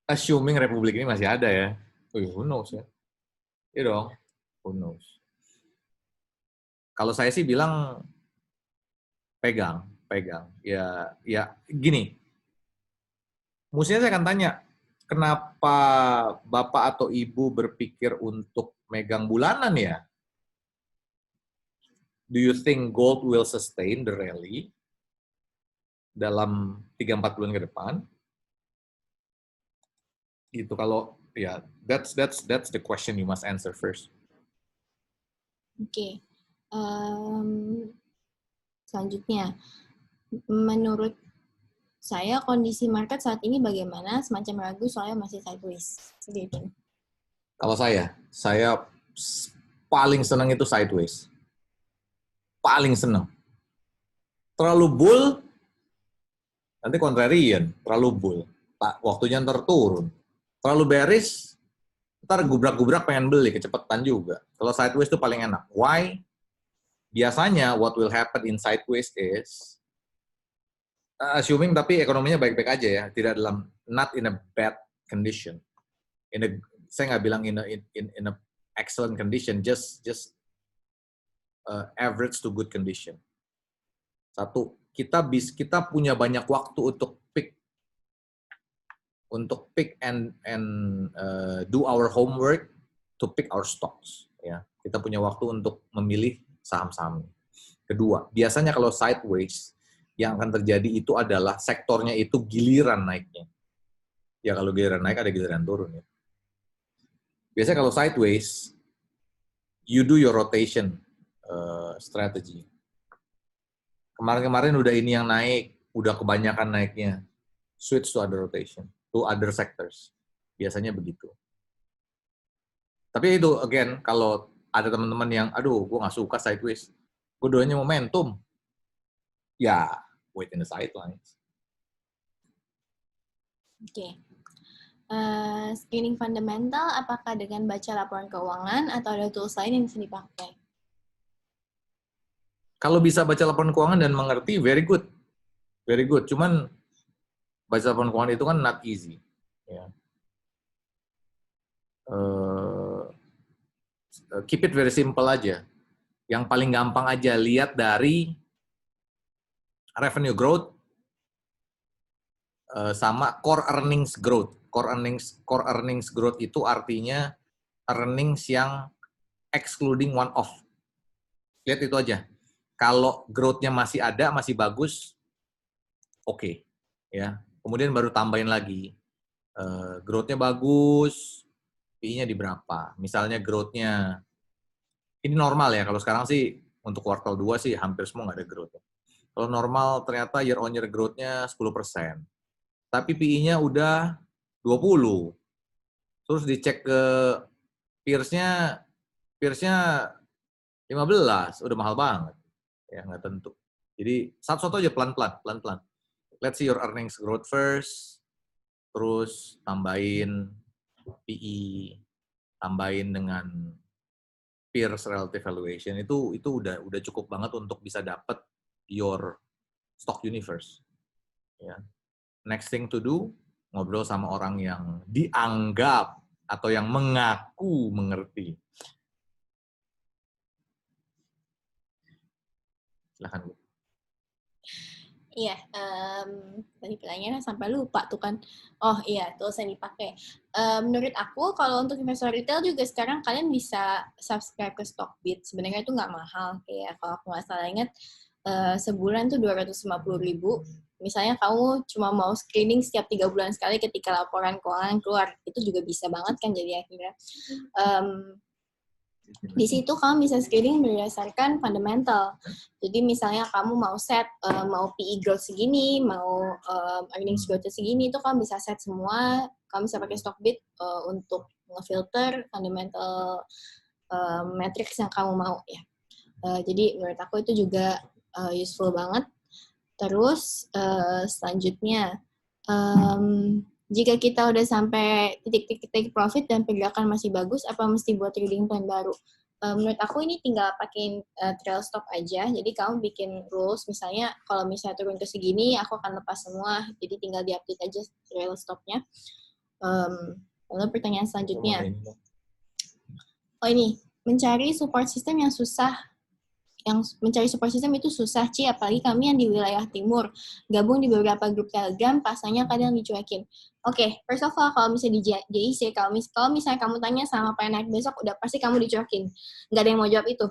Assuming Republik ini masih ada ya. Who knows ya. Iya dong. Who knows. Kalau saya sih bilang pegang. Ya gini. Mestinya saya akan tanya, kenapa Bapak atau Ibu berpikir untuk megang bulanan ya? Do you think gold will sustain the rally dalam 3-4 bulan ke depan? Gitu. Kalau ya, that's the question you must answer first. Oke. Selanjutnya, menurut saya kondisi market saat ini bagaimana? Semacam ragu soalnya masih sideways. Kalau saya paling senang itu sideways. Paling senang. Terlalu bull, nanti contrarian. Terlalu bull, waktunya ntar turun. Terlalu bearish, ntar gubrak-gubrak pengen beli, kecepatan juga. Kalau sideways itu paling enak. Why? Biasanya what will happen in sideways is, assuming tapi ekonominya baik-baik aja ya, tidak dalam, not in a bad condition. Saya nggak bilang in a excellent condition, just average to good condition. Satu, kita punya banyak waktu untuk pick and do our homework to pick our stocks. Ya, kita punya waktu untuk memilih saham-saham. Kedua, biasanya kalau sideways yang akan terjadi itu adalah sektornya itu giliran naiknya. Ya kalau giliran naik ada giliran turun ya. Biasanya kalau sideways, you do your rotation strategy. Kemarin-kemarin udah ini yang naik, udah kebanyakan naiknya. Switch to other rotation, to other sectors. Biasanya begitu. Tapi itu, again, kalau ada teman-teman yang, aduh, gue nggak suka sideways, gue doanya momentum, ya wait in the sidelines. Oke. Screening fundamental, apakah dengan baca laporan keuangan atau ada tools lain yang bisa dipakai? Kalau bisa baca laporan keuangan dan mengerti, very good. Very good. Cuman baca laporan keuangan itu kan not easy. Ya. Keep it very simple aja. Yang paling gampang aja, lihat dari revenue growth sama core earnings growth. Core earnings growth itu artinya earnings yang excluding one off. Lihat itu aja. Kalau growth-nya masih ada, masih bagus, oke. Ya. Kemudian baru tambahin lagi. Growth-nya bagus, PI-nya di berapa? Misalnya growth-nya, ini normal ya, kalau sekarang sih untuk kuartal 2 sih hampir semua nggak ada growth. Kalau normal ternyata year on year growth-nya 10%. Tapi PI-nya udah 20. Terus dicek ke peers-nya 15, udah mahal banget. Ya, nggak tentu. Jadi, satu-satu aja pelan-pelan. Let's see your earnings growth first, terus tambahin PE, tambahin dengan peers relative valuation, itu udah cukup banget untuk bisa dapat your stock universe. Ya. Next thing to do, ngobrol sama orang yang dianggap atau yang mengaku mengerti. Silahkan, Bu. Iya, tadi pertanyaannya sampai lupa tuh kan. Oh iya, tools yang dipakai. Menurut aku, kalau untuk investor retail juga sekarang kalian bisa subscribe ke Stockbit. Sebenarnya itu nggak mahal. Kayak kalau aku nggak salah ingat, sebulan tuh 250.000. Misalnya kamu cuma mau screening setiap 3 bulan sekali ketika laporan keuangan keluar. Itu juga bisa banget kan jadi akhirnya. Di situ kamu bisa screening berdasarkan fundamental. Jadi misalnya kamu mau set, mau PE growth segini, mau earnings growth segini, itu kamu bisa set semua. Kamu bisa pakai Stockbit untuk ngefilter fundamental metrics yang kamu mau ya. Jadi menurut aku itu juga useful banget. Terus selanjutnya, jika kita udah sampai titik-titik profit dan pergerakan masih bagus, apa mesti buat trading plan baru? Menurut aku ini tinggal pakai trail stop aja. Jadi kamu bikin rules, misalnya kalau misalnya turun ke segini, aku akan lepas semua. Jadi tinggal diupdate aja trail stopnya. Lalu pertanyaan selanjutnya. Oh ini, mencari support system yang susah. Yang mencari support system itu susah, Ci, apalagi kami yang di wilayah timur. Gabung di beberapa grup Telegram, pasanya kadang dicuekin. Oke, first of all, kalau misalnya di JIC, kalau misalnya kamu tanya sama apa yang naik besok, udah pasti kamu dicuekin. Nggak ada yang mau jawab itu.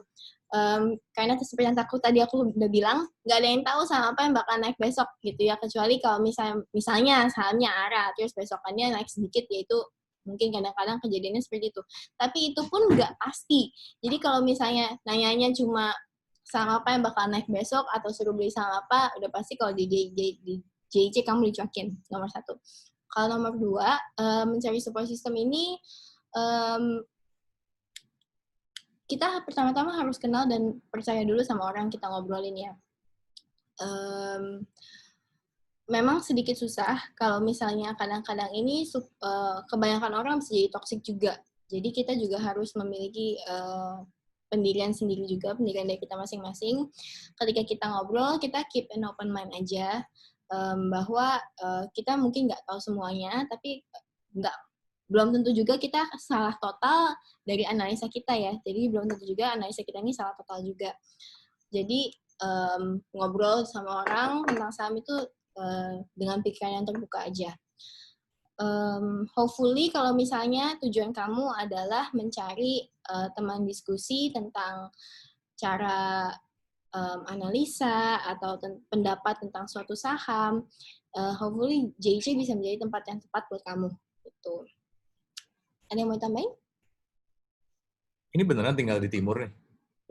Karena seperti yang aku udah bilang, nggak ada yang tahu sama apa yang bakal naik besok, gitu ya. Kecuali kalau misalnya sahamnya arah, terus besokannya naik sedikit, yaitu mungkin kadang-kadang kejadiannya seperti itu. Tapi itu pun nggak pasti. Jadi kalau misalnya nanyanya cuma saham apa yang bakal naik besok atau suruh beli saham apa, udah pasti kalau di JIC kamu dicuekin, nomor 1. Kalau nomor 2, mencari support system ini, kita pertama-tama harus kenal dan percaya dulu sama orang kita ngobrolin ya. Memang sedikit susah kalau misalnya kadang-kadang ini kebanyakan orang bisa jadi toxic juga. Jadi kita juga harus memiliki pendirian sendiri juga, pendirian dari kita masing-masing. Ketika kita ngobrol, kita keep an open mind aja, bahwa kita mungkin nggak tahu semuanya, tapi belum tentu juga kita salah total dari analisa kita ya. Jadi belum tentu juga analisa kita ini salah total juga. Jadi ngobrol sama orang tentang saham itu dengan pikiran yang terbuka aja. Hopefully kalau misalnya tujuan kamu adalah mencari teman diskusi tentang cara analisa atau pendapat tentang suatu saham, hopefully JIC bisa menjadi tempat yang tepat buat kamu. Gitu. Ada yang mau tambahin? Ini beneran tinggal di timur nih?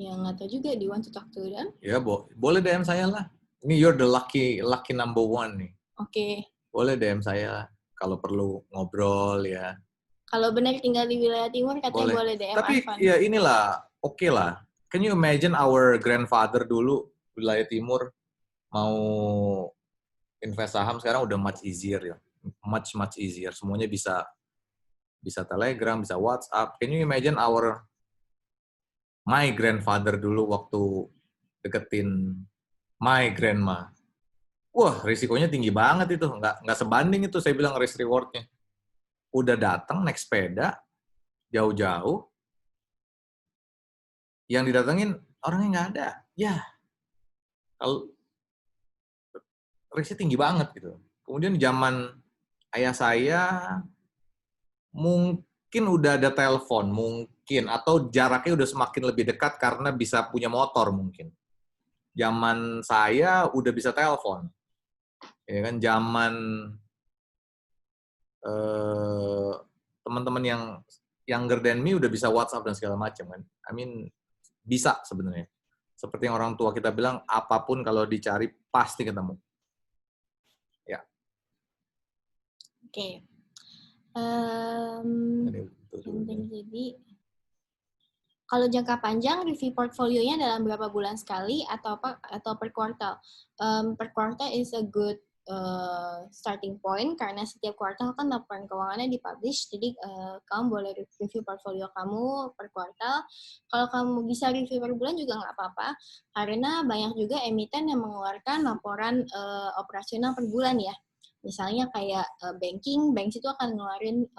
Ya nggak tahu juga, do you want to talk to them? Ya, boleh DM saya lah. Ini you're the lucky number one nih. Oke. Boleh DM saya kalau perlu ngobrol ya. Kalau benar tinggal di wilayah timur, katanya boleh DM Tapi Arfan. ya inilah, oke lah. Can you imagine our grandfather dulu wilayah timur mau invest saham sekarang udah much easier ya. Much easier. Semuanya bisa Telegram, bisa WhatsApp. Can you imagine my grandfather dulu waktu deketin my grandma? Wah, risikonya tinggi banget itu. Nggak sebanding itu saya bilang risk rewardnya. Udah datang naik sepeda, jauh-jauh, yang didatengin orangnya nggak ada. Ya, kalau risknya tinggi banget gitu. Kemudian zaman ayah saya, mungkin udah ada telepon, mungkin. Atau jaraknya udah semakin lebih dekat karena bisa punya motor mungkin. Zaman saya udah bisa telepon. Ya kan, zaman teman-teman yang younger than me udah bisa WhatsApp dan segala macam kan. I mean, bisa sebenarnya. Seperti yang orang tua kita bilang, apapun kalau dicari pasti ketemu. Ya. Oke. Jadi, kalau jangka panjang, review portfolionya dalam berapa bulan sekali atau per kuartal? Per kuartal is a good starting point karena setiap kuartal kan laporan keuangannya dipublish, jadi kamu boleh review portfolio kamu per kuartal. Kalau kamu bisa review per bulan juga nggak apa-apa, karena banyak juga emiten yang mengeluarkan laporan operasional per bulan ya. Misalnya kayak banks itu akan ngeluarin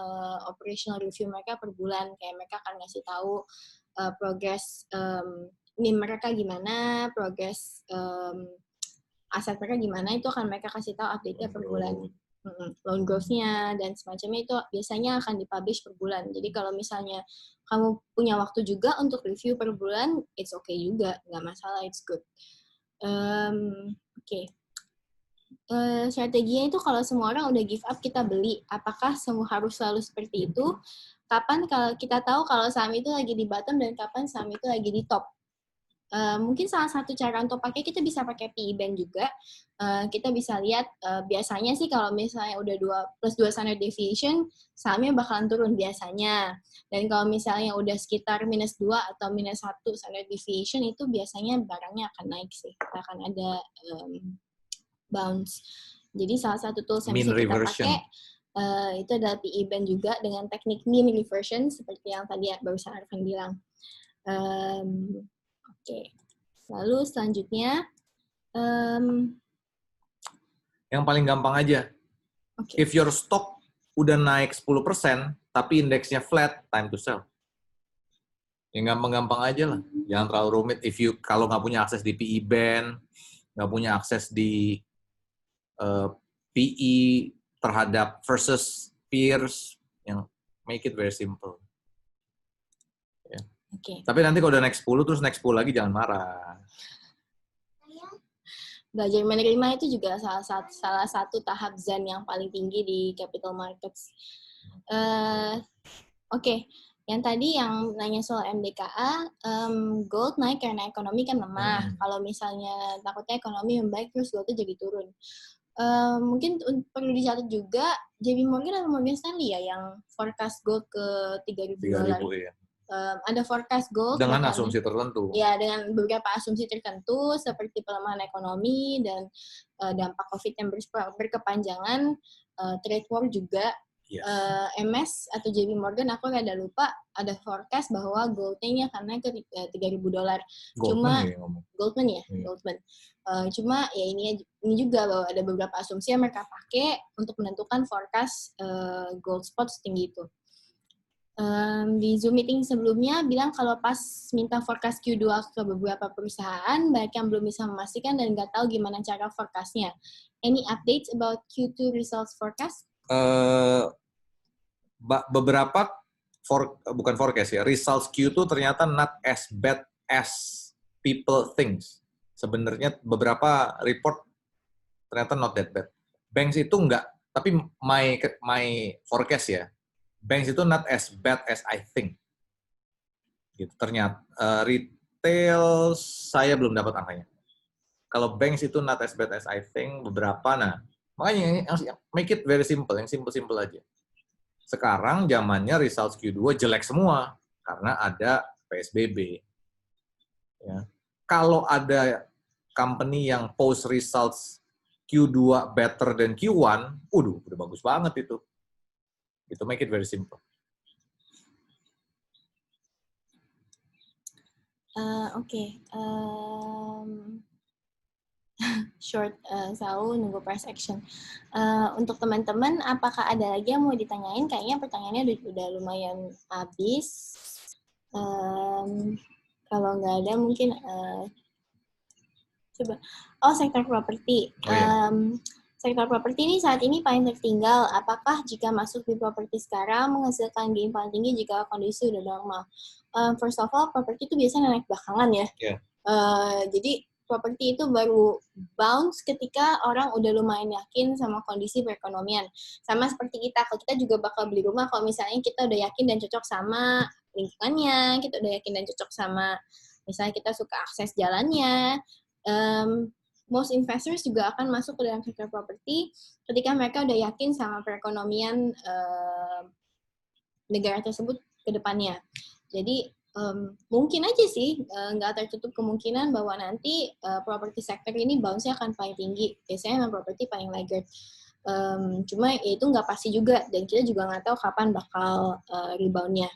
operational review mereka per bulan, kayak mereka akan ngasih tahu progres NIM mereka gimana, progres aset mereka gimana, itu akan mereka kasih tahu update-nya per bulan. Loan growth-nya dan semacamnya itu biasanya akan dipublish per bulan. Jadi kalau misalnya kamu punya waktu juga untuk review per bulan, it's okay juga, nggak masalah, it's good. Oke. Strateginya itu kalau semua orang udah give up, kita beli. Apakah semua harus selalu seperti itu? Kapan kalau kita tahu kalau saham itu lagi di bottom dan kapan saham itu lagi di top? Mungkin salah satu cara untuk pakai, kita bisa pakai PE band juga. Kita bisa lihat biasanya sih kalau misalnya udah 2+2 standard deviation, sahamnya bakalan turun biasanya. Dan kalau misalnya udah sekitar -2 atau -1 standard deviation, itu biasanya barangnya akan naik sih, akan ada bounce. Jadi salah satu tools yang bisa kita pakai itu adalah PE band juga dengan teknik mean reversion seperti yang tadi barusan Arfan bilang. Oke. Lalu selanjutnya yang paling gampang aja. If your stock udah naik 10% tapi indeksnya flat, time to sell. Yang gampang-gampang aja lah. Jangan terlalu rumit. Kalau nggak punya akses di PE band, nggak punya akses di PE terhadap versus peers, yang make it very simple. Ya. Tapi nanti kalau udah naik 10 terus naik 10 lagi, jangan marah. Belajar menerima itu juga salah satu tahap zen yang paling tinggi di capital markets. Oke. Yang tadi yang nanya soal MDKA, gold naik karena ekonomi kan lemah. Kalau misalnya takutnya ekonomi membaik terus gold itu jadi turun. Mungkin perlu dicatat juga JP Morgan atau Morgan Stanley ya yang forecast gold ke $3,000. Ya. Ada forecast gold dengan asumsi tertentu. Ya, dengan beberapa asumsi tertentu seperti pelemahan ekonomi dan dampak COVID yang berkepanjangan, trade war juga. Yes. MS atau JP Morgan, aku rada lupa, ada forecast bahwa gold-nya akan naik ke $3,000. Goldman. Cuma ya ini juga bahwa ada beberapa asumsi yang mereka pakai untuk menentukan forecast gold spot setinggi itu. Di Zoom meeting sebelumnya bilang kalau pas minta forecast Q2 ke beberapa perusahaan, banyak yang belum bisa memastikan dan nggak tahu gimana cara forecastnya. Any updates about Q2 results forecast? Beberapa bukan forecast ya, results Q2 ternyata not as bad as people thinks. Sebenarnya beberapa report ternyata not that bad. Banks itu enggak, tapi my forecast ya, banks itu not as bad as I think. Gitu. Ternyata retail saya belum dapat angkanya. kalau banks itu not as bad as I think, beberapa, nah, makanya yang make it very simple, yang simple-simple aja. Sekarang zamannya results Q2 jelek semua, karena ada PSBB. Ya. Kalau ada company yang post results Q2 better than Q1, udah bagus banget itu. Itu make it very simple. Oke. Short, selalu nunggu price action. Untuk teman-teman, apakah ada lagi yang mau ditanyain? Kayaknya pertanyaannya udah lumayan habis. Kalau nggak ada, mungkin coba. Oh, sektor properti. Oh, iya. Sektor properti ini saat ini paling tertinggal. Apakah jika masuk di properti sekarang menghasilkan gain paling tinggi jika kondisi udah normal? First of all, properti itu biasanya naik belakangan ya. Yeah. Jadi properti itu baru bounce ketika orang udah lumayan yakin sama kondisi perekonomian. Sama seperti kita, kalau kita juga bakal beli rumah kalau misalnya kita udah yakin dan cocok sama lingkungannya, kita udah yakin dan cocok sama misalnya kita suka akses jalannya. Most investors juga akan masuk ke dalam sektor properti ketika mereka udah yakin sama perekonomian negara tersebut ke depannya. Jadi mungkin aja sih, nggak tertutup kemungkinan bahwa nanti properti sektor ini bounce-nya akan paling tinggi. Biasanya memang properti paling laggard. Cuma ya itu nggak pasti juga, dan kita juga nggak tahu kapan bakal rebound-nya.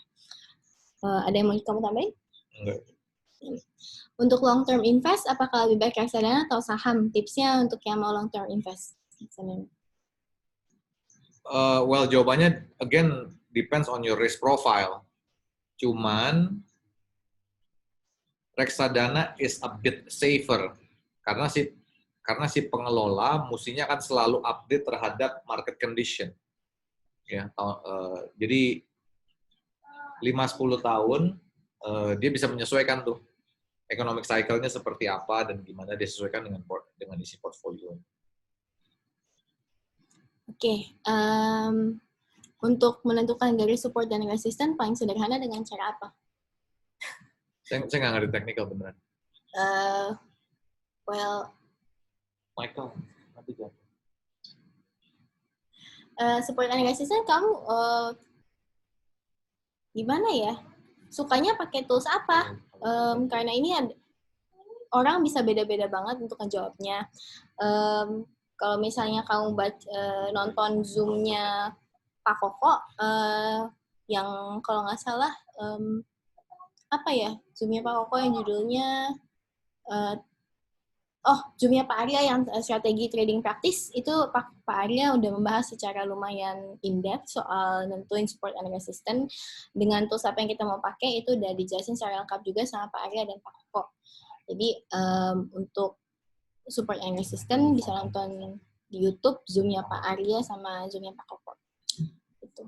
Ada yang mau kamu tambahin? Enggak. Untuk long term invest, apakah lebih baik reksadana atau saham? Tipsnya untuk yang mau long term invest. Well, jawabannya again depends on your risk profile. Cuman reksadana is a bit safer karena si pengelola mestinya kan selalu update terhadap market condition. Ya, jadi 5-10 tahun dia bisa menyesuaikan tuh economic cycle-nya seperti apa dan gimana dia sesuaikan dengan isi portfolio. Oke. Untuk menentukan garis support dan resisten paling sederhana dengan cara apa? Saya nggak ngerti technical beneran. Well, Michael, nanti jawab. Support and resistance kamu gimana ya? Sukanya pakai tools apa? Karena ini orang bisa beda-beda banget untuk ngejawabnya. Kalau misalnya kamu nonton Zoom-nya Pak Koko, yang kalau nggak salah, apa ya, Zoom-nya Pak Koko yang judulnya, Zoom-nya Pak Arya yang strategi trading praktis, itu Pak Arya udah membahas secara lumayan in-depth soal nentuin support and resistance. Dengan tools apa yang kita mau pakai, itu udah dijelasin secara lengkap juga sama Pak Arya dan Pak Koko. Jadi, untuk support and resistance bisa nonton di YouTube Zoom-nya Pak Arya sama Zoom-nya Pak Koko. Gitu.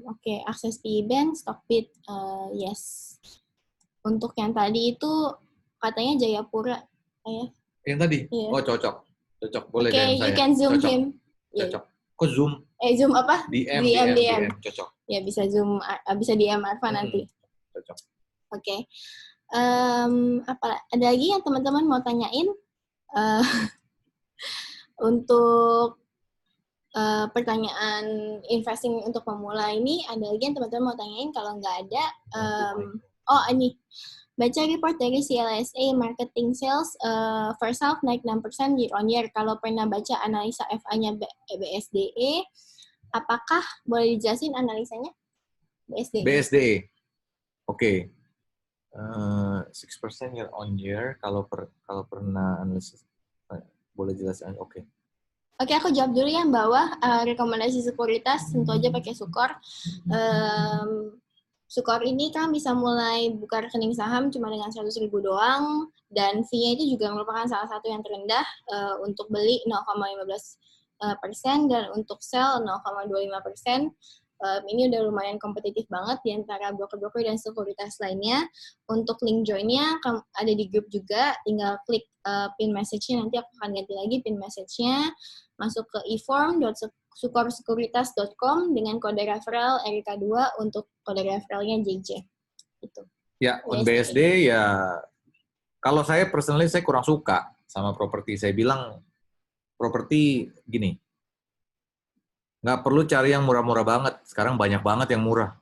Oke, akses PE Bank, Stockbit, yes. Untuk yang tadi itu katanya Jayapura, ya. Yang tadi? Yeah. Oh, cocok. Boleh okay, DM saya. You can Zoom cocok. him. Cocok. Kok Zoom? Zoom apa? DM. Cocok. Ya, bisa Zoom, bisa DM Arfa nanti. Cocok. Oke. Ada lagi yang teman-teman mau tanyain? Untuk pertanyaan investing untuk pemula ini, ada lagi yang teman-teman mau tanyain? Kalau nggak ada, ini. Baca report dari CLSA Marketing Sales, first half naik 6% year on year. Kalau pernah baca analisa FA-nya BSDE, apakah boleh dijelasin analisanya? BSDE. Oke. 6% year on year. Kalau pernah analisis, boleh jelasin. Oke, aku jawab dulu yang bawah. Rekomendasi sekuritas, tentu aja pakai Sukor. Sukor ini kan bisa mulai buka rekening saham cuma dengan 100.000 doang, dan fee-nya itu juga merupakan salah satu yang terendah. Untuk beli 0,15% dan untuk sell 0,25%. Ini udah lumayan kompetitif banget di antara broker-broker dan sekuritas lainnya. Untuk link join-nya ada di grup juga, tinggal klik pin message-nya, nanti aku akan ganti lagi pin message-nya, masuk ke eform.sukorsekuritas.com dengan kode referral Erika2 untuk kode referralnya JJ. Itu. Ya, on BSD ya Kalau saya personally saya kurang suka sama properti. Saya bilang properti gini, nggak perlu cari yang murah-murah banget. Sekarang banyak banget yang murah.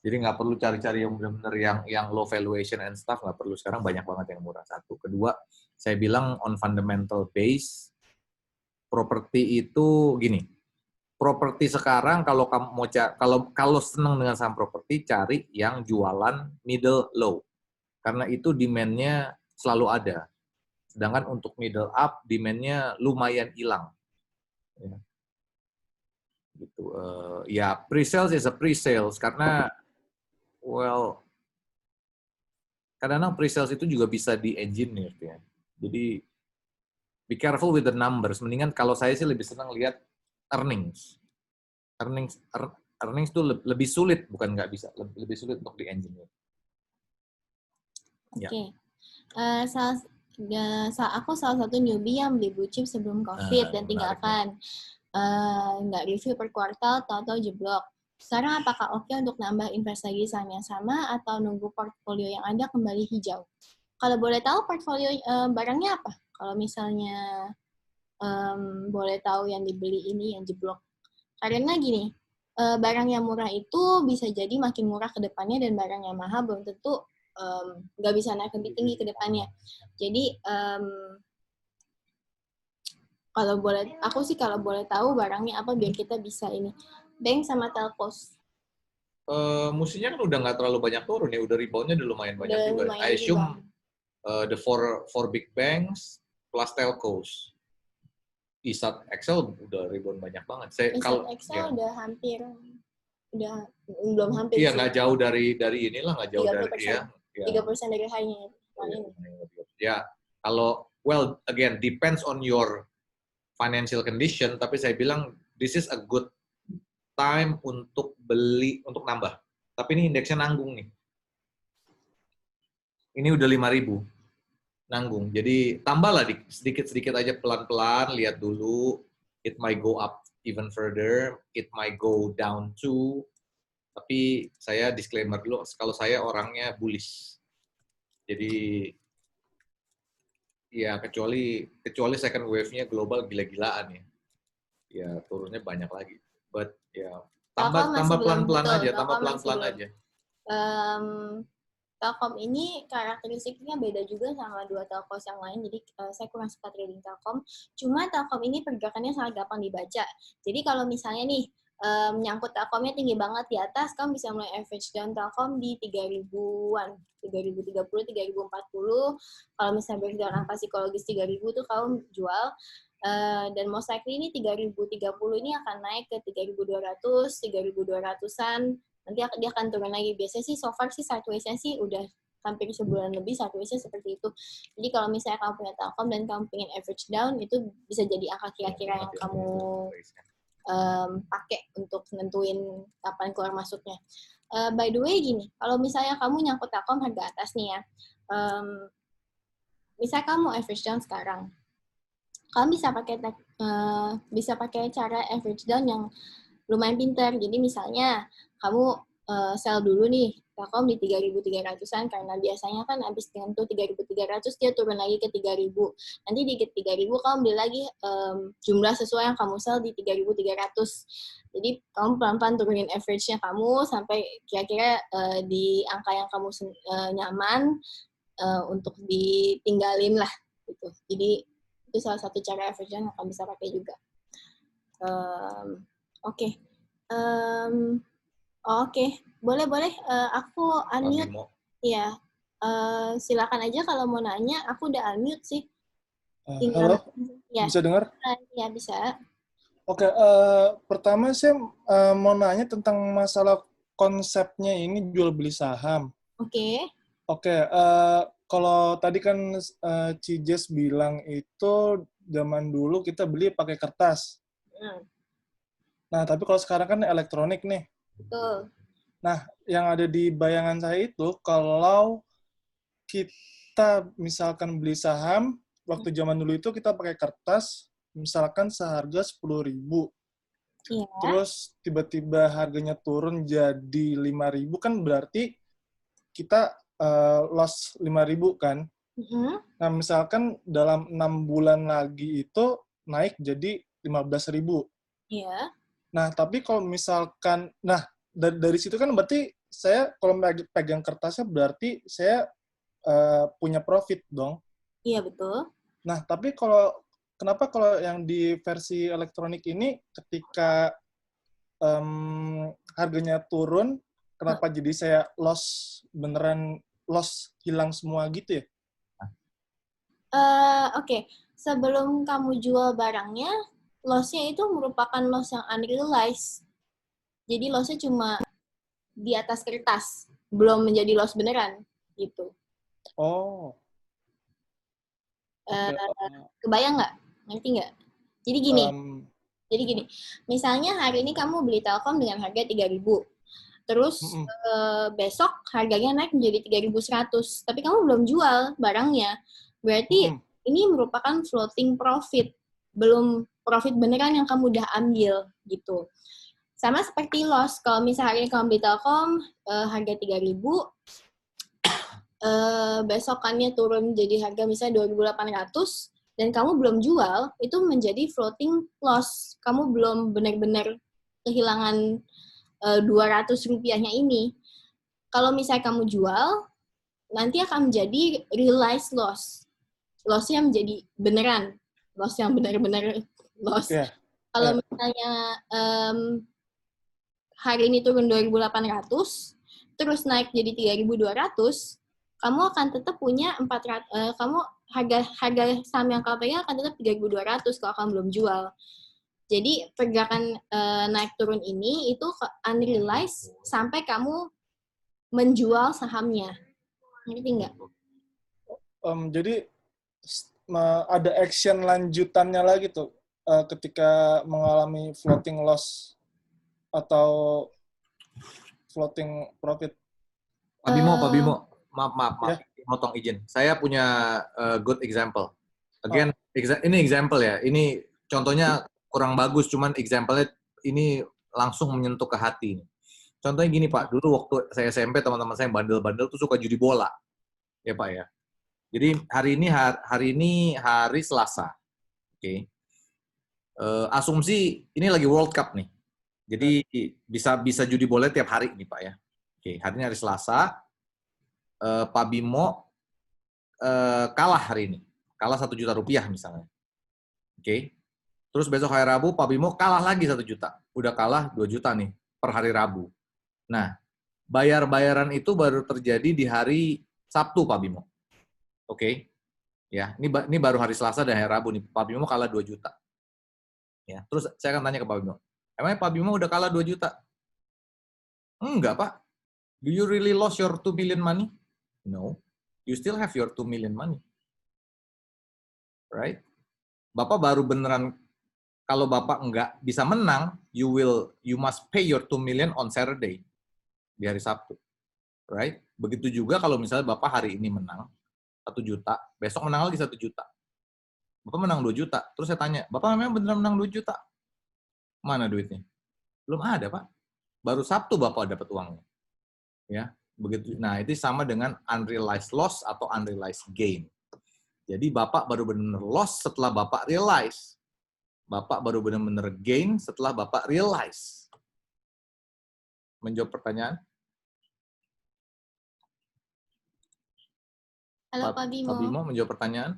Jadi nggak perlu cari-cari yang benar-benar yang low valuation and stuff, nggak perlu. Sekarang banyak banget yang murah. Satu. Kedua, saya bilang on fundamental base, properti itu gini. Properti sekarang kalau kamu mau kalau senang dengan saham properti, cari yang jualan middle low. Karena itu demand-nya selalu ada. Sedangkan untuk middle up, demand-nya lumayan hilang. Ya, gitu. Ya, pre-sales is a pre-sales karena well, kadang-kadang pre-sales itu juga bisa di-engineer ya. Jadi be careful with the numbers. Mendingan kalau saya sih lebih senang lihat earnings. Earnings itu lebih sulit, bukan nggak bisa, lebih sulit untuk di-engineer. Oke. Okay. Aku salah satu newbie yang beli blue chip sebelum COVID dan tinggalkan. Nggak review per kuartal, tahu-tahu jeblok. Sekarang apakah oke untuk nambah invest lagi saham yang sama atau nunggu portfolio yang ada kembali hijau? Kalau boleh tahu portfolio barangnya apa? Kalau misalnya boleh tahu yang dibeli ini yang jeblok. Karena gini, barang yang murah itu bisa jadi makin murah ke depannya dan barang yang mahal belum tentu nggak bisa naik lebih tinggi ke depannya. Jadi kalau boleh tahu barangnya apa biar kita bisa ini. Bank sama telcos. Musimnya kan udah nggak terlalu banyak turun ya, udah reboundnya udah lumayan banyak juga. I assume the four big banks plus telcos. ISAT Excel udah rebound banyak banget. ISAT Excel udah hampir, belum hampir. Iya, nggak jauh dari inilah, nggak jauh 30%, dari ya. 3% dari high-nya. Ya, kalau again depends on your financial condition, tapi saya bilang this is a good time untuk beli, untuk nambah. Tapi ini indeksnya nanggung nih. Ini udah 5.000 nanggung. Jadi tambahlah sedikit-sedikit aja, pelan-pelan, lihat dulu. It might go up even further, it might go down too. Tapi saya disclaimer dulu, kalau saya orangnya bullish. Jadi ya kecuali second wave-nya global gila-gilaan ya. Ya turunnya banyak lagi. But ya tambah pelan-pelan aja, tambah pelan-pelan aja. Telkom ini karakteristiknya beda juga sama dua telkom yang lain, jadi saya kurang suka trading Telkom. Cuma Telkom ini pergerakannya sangat gampang dibaca. Jadi kalau misalnya nih, nyangkut Telkomnya tinggi banget di atas, kamu bisa mulai average down Telkom di 3.000-an, 3.030, 3.040. Kalau misalnya breakdown angka psikologis 3.000 tuh kamu jual. Dan most likely ini 3.030 ini akan naik ke 3.200, 3.200-an. Nanti dia akan turun lagi. Biasanya sih so far sih sideways-nya sih udah hampir sebulan lebih sideways-nya seperti itu. Jadi kalau misalnya kamu punya Telkom dan kamu pengen average down, itu bisa jadi angka kira-kira yang kamu pakai untuk nentuin kapan keluar masuknya. By the way gini, kalau misalnya kamu nyangkut Telkom harga atas nih ya, misalnya kamu average down sekarang, kamu bisa pakai cara average down yang lumayan pintar. Jadi misalnya kamu sell dulu nih Telkom di 3.300-an karena biasanya kan habis nyentuh 3.300 dia turun lagi ke 3.000. Nanti di 3.000 kamu beli lagi jumlah sesuai yang kamu sell di 3.300. Jadi kamu pelan-pelan turunin average-nya kamu sampai kira-kira di angka yang kamu nyaman untuk ditinggalin lah gitu. Jadi itu salah satu cara average yang kamu bisa pakai juga. Oke. Oke, boleh. Aku unmute. Iya. Silakan aja kalau mau nanya. Aku udah unmute sih. Halo? Ya. Bisa dengar? Iya, bisa. Oke, pertama saya mau nanya tentang masalah konsepnya ini jual beli saham. Oke. Kalau tadi kan Cijes bilang itu zaman dulu kita beli pakai kertas. Nah, tapi kalau sekarang kan elektronik nih. Betul. Nah, yang ada di bayangan saya itu, kalau kita misalkan beli saham, waktu zaman dulu itu kita pakai kertas, misalkan seharga 10.000. Iya. Terus tiba-tiba harganya turun jadi 5.000, kan berarti kita loss 5.000 kan? Mm-mm. Nah, misalkan dalam 6 bulan lagi itu naik jadi 15.000. Iya. Nah, tapi kalau misalkan, nah, dari situ kan berarti saya kalau pegang kertasnya berarti saya punya profit dong. Iya, betul. Nah, tapi kenapa kalau yang di versi elektronik ini ketika harganya turun, kenapa jadi saya beneran hilang semua gitu ya? Oke. Sebelum kamu jual barangnya, loss-nya itu merupakan loss yang unrealized. Jadi loss-nya cuma di atas kertas, belum menjadi loss beneran, gitu. Oh, Eh, oke. Kebayang nggak? Ngerti nggak? Jadi gini, Jadi gini, misalnya hari ini kamu beli Telkom dengan harga 3.000. Terus Mm-mm. besok harganya naik menjadi 3.100. Tapi kamu belum jual barangnya. Berarti Mm-mm. ini merupakan floating profit. Belum profit beneran yang kamu udah ambil gitu. Sama seperti loss. Kalau misalnya hari ini kamu beli Telkom harga 3.000, besokannya turun jadi harga misalnya 2.800, dan kamu belum jual, itu menjadi floating loss. Kamu belum benar-benar kehilangan 200 rupiahnya ini. Kalau misalnya kamu jual, nanti akan menjadi realized loss. Loss-nya menjadi beneran. Loss yang benar-benar loss. Ya. Kalau misalnya hari ini turun 2.800, terus naik jadi 3.200, kamu akan tetap punya 400, kamu harga saham yang kamu pegang akan tetap 3.200 kalau kamu belum jual. Jadi pergerakan naik turun ini itu unrealized sampai kamu menjual sahamnya. Ngerti nggak? Jadi ada action lanjutannya lagi tuh ketika mengalami floating loss atau floating profit. Pak Bimo, maaf, Ya. motong izin. Saya punya good example. Again, Oh. ini example ya. Ini contohnya kurang bagus, cuman example-nya ini langsung menyentuh ke hati. Contohnya gini Pak, dulu waktu saya SMP teman-teman saya yang bandel-bandel tuh suka judi bola, ya Pak ya. Jadi hari ini hari Selasa, oke. Asumsi ini lagi World Cup nih, jadi bisa judi bola tiap hari nih Pak ya. Oke, hari ini hari Selasa, Pak Bimo kalah hari ini, kalah 1 juta rupiah misalnya, oke. Terus besok hari Rabu Pak Bimo kalah lagi 1 juta, udah kalah 2 juta nih per hari Rabu. Nah, bayaran itu baru terjadi di hari Sabtu Pak Bimo. Oke. Ya, ini baru hari Selasa dan hari Rabu nih. Pak Bimo kalah 2 juta. Ya, terus saya akan tanya ke Pak Bimo. Emangnya Pak Bimo udah kalah 2 juta? Enggak, Pak. Do you really lost your 2 million money? No. You still have your 2 million money. Right? Bapak baru beneran, kalau Bapak enggak bisa menang, you must pay your 2 million on Saturday. Di hari Sabtu. Right? Begitu juga kalau misalnya Bapak hari ini menang 1 juta, besok menang lagi 1 juta. Bapak menang 2 juta. Terus saya tanya, Bapak memang beneran menang 2 juta? Mana duitnya? Belum ada, Pak. Baru Sabtu Bapak dapat uangnya. Ya, begitu. Nah, itu sama dengan unrealized loss atau unrealized gain. Jadi Bapak baru benar-benar loss setelah Bapak realize. Bapak baru benar-benar gain setelah Bapak realize. Menjawab pertanyaan? Halo Pak Bimo. Pak Bimo menjawab pertanyaan?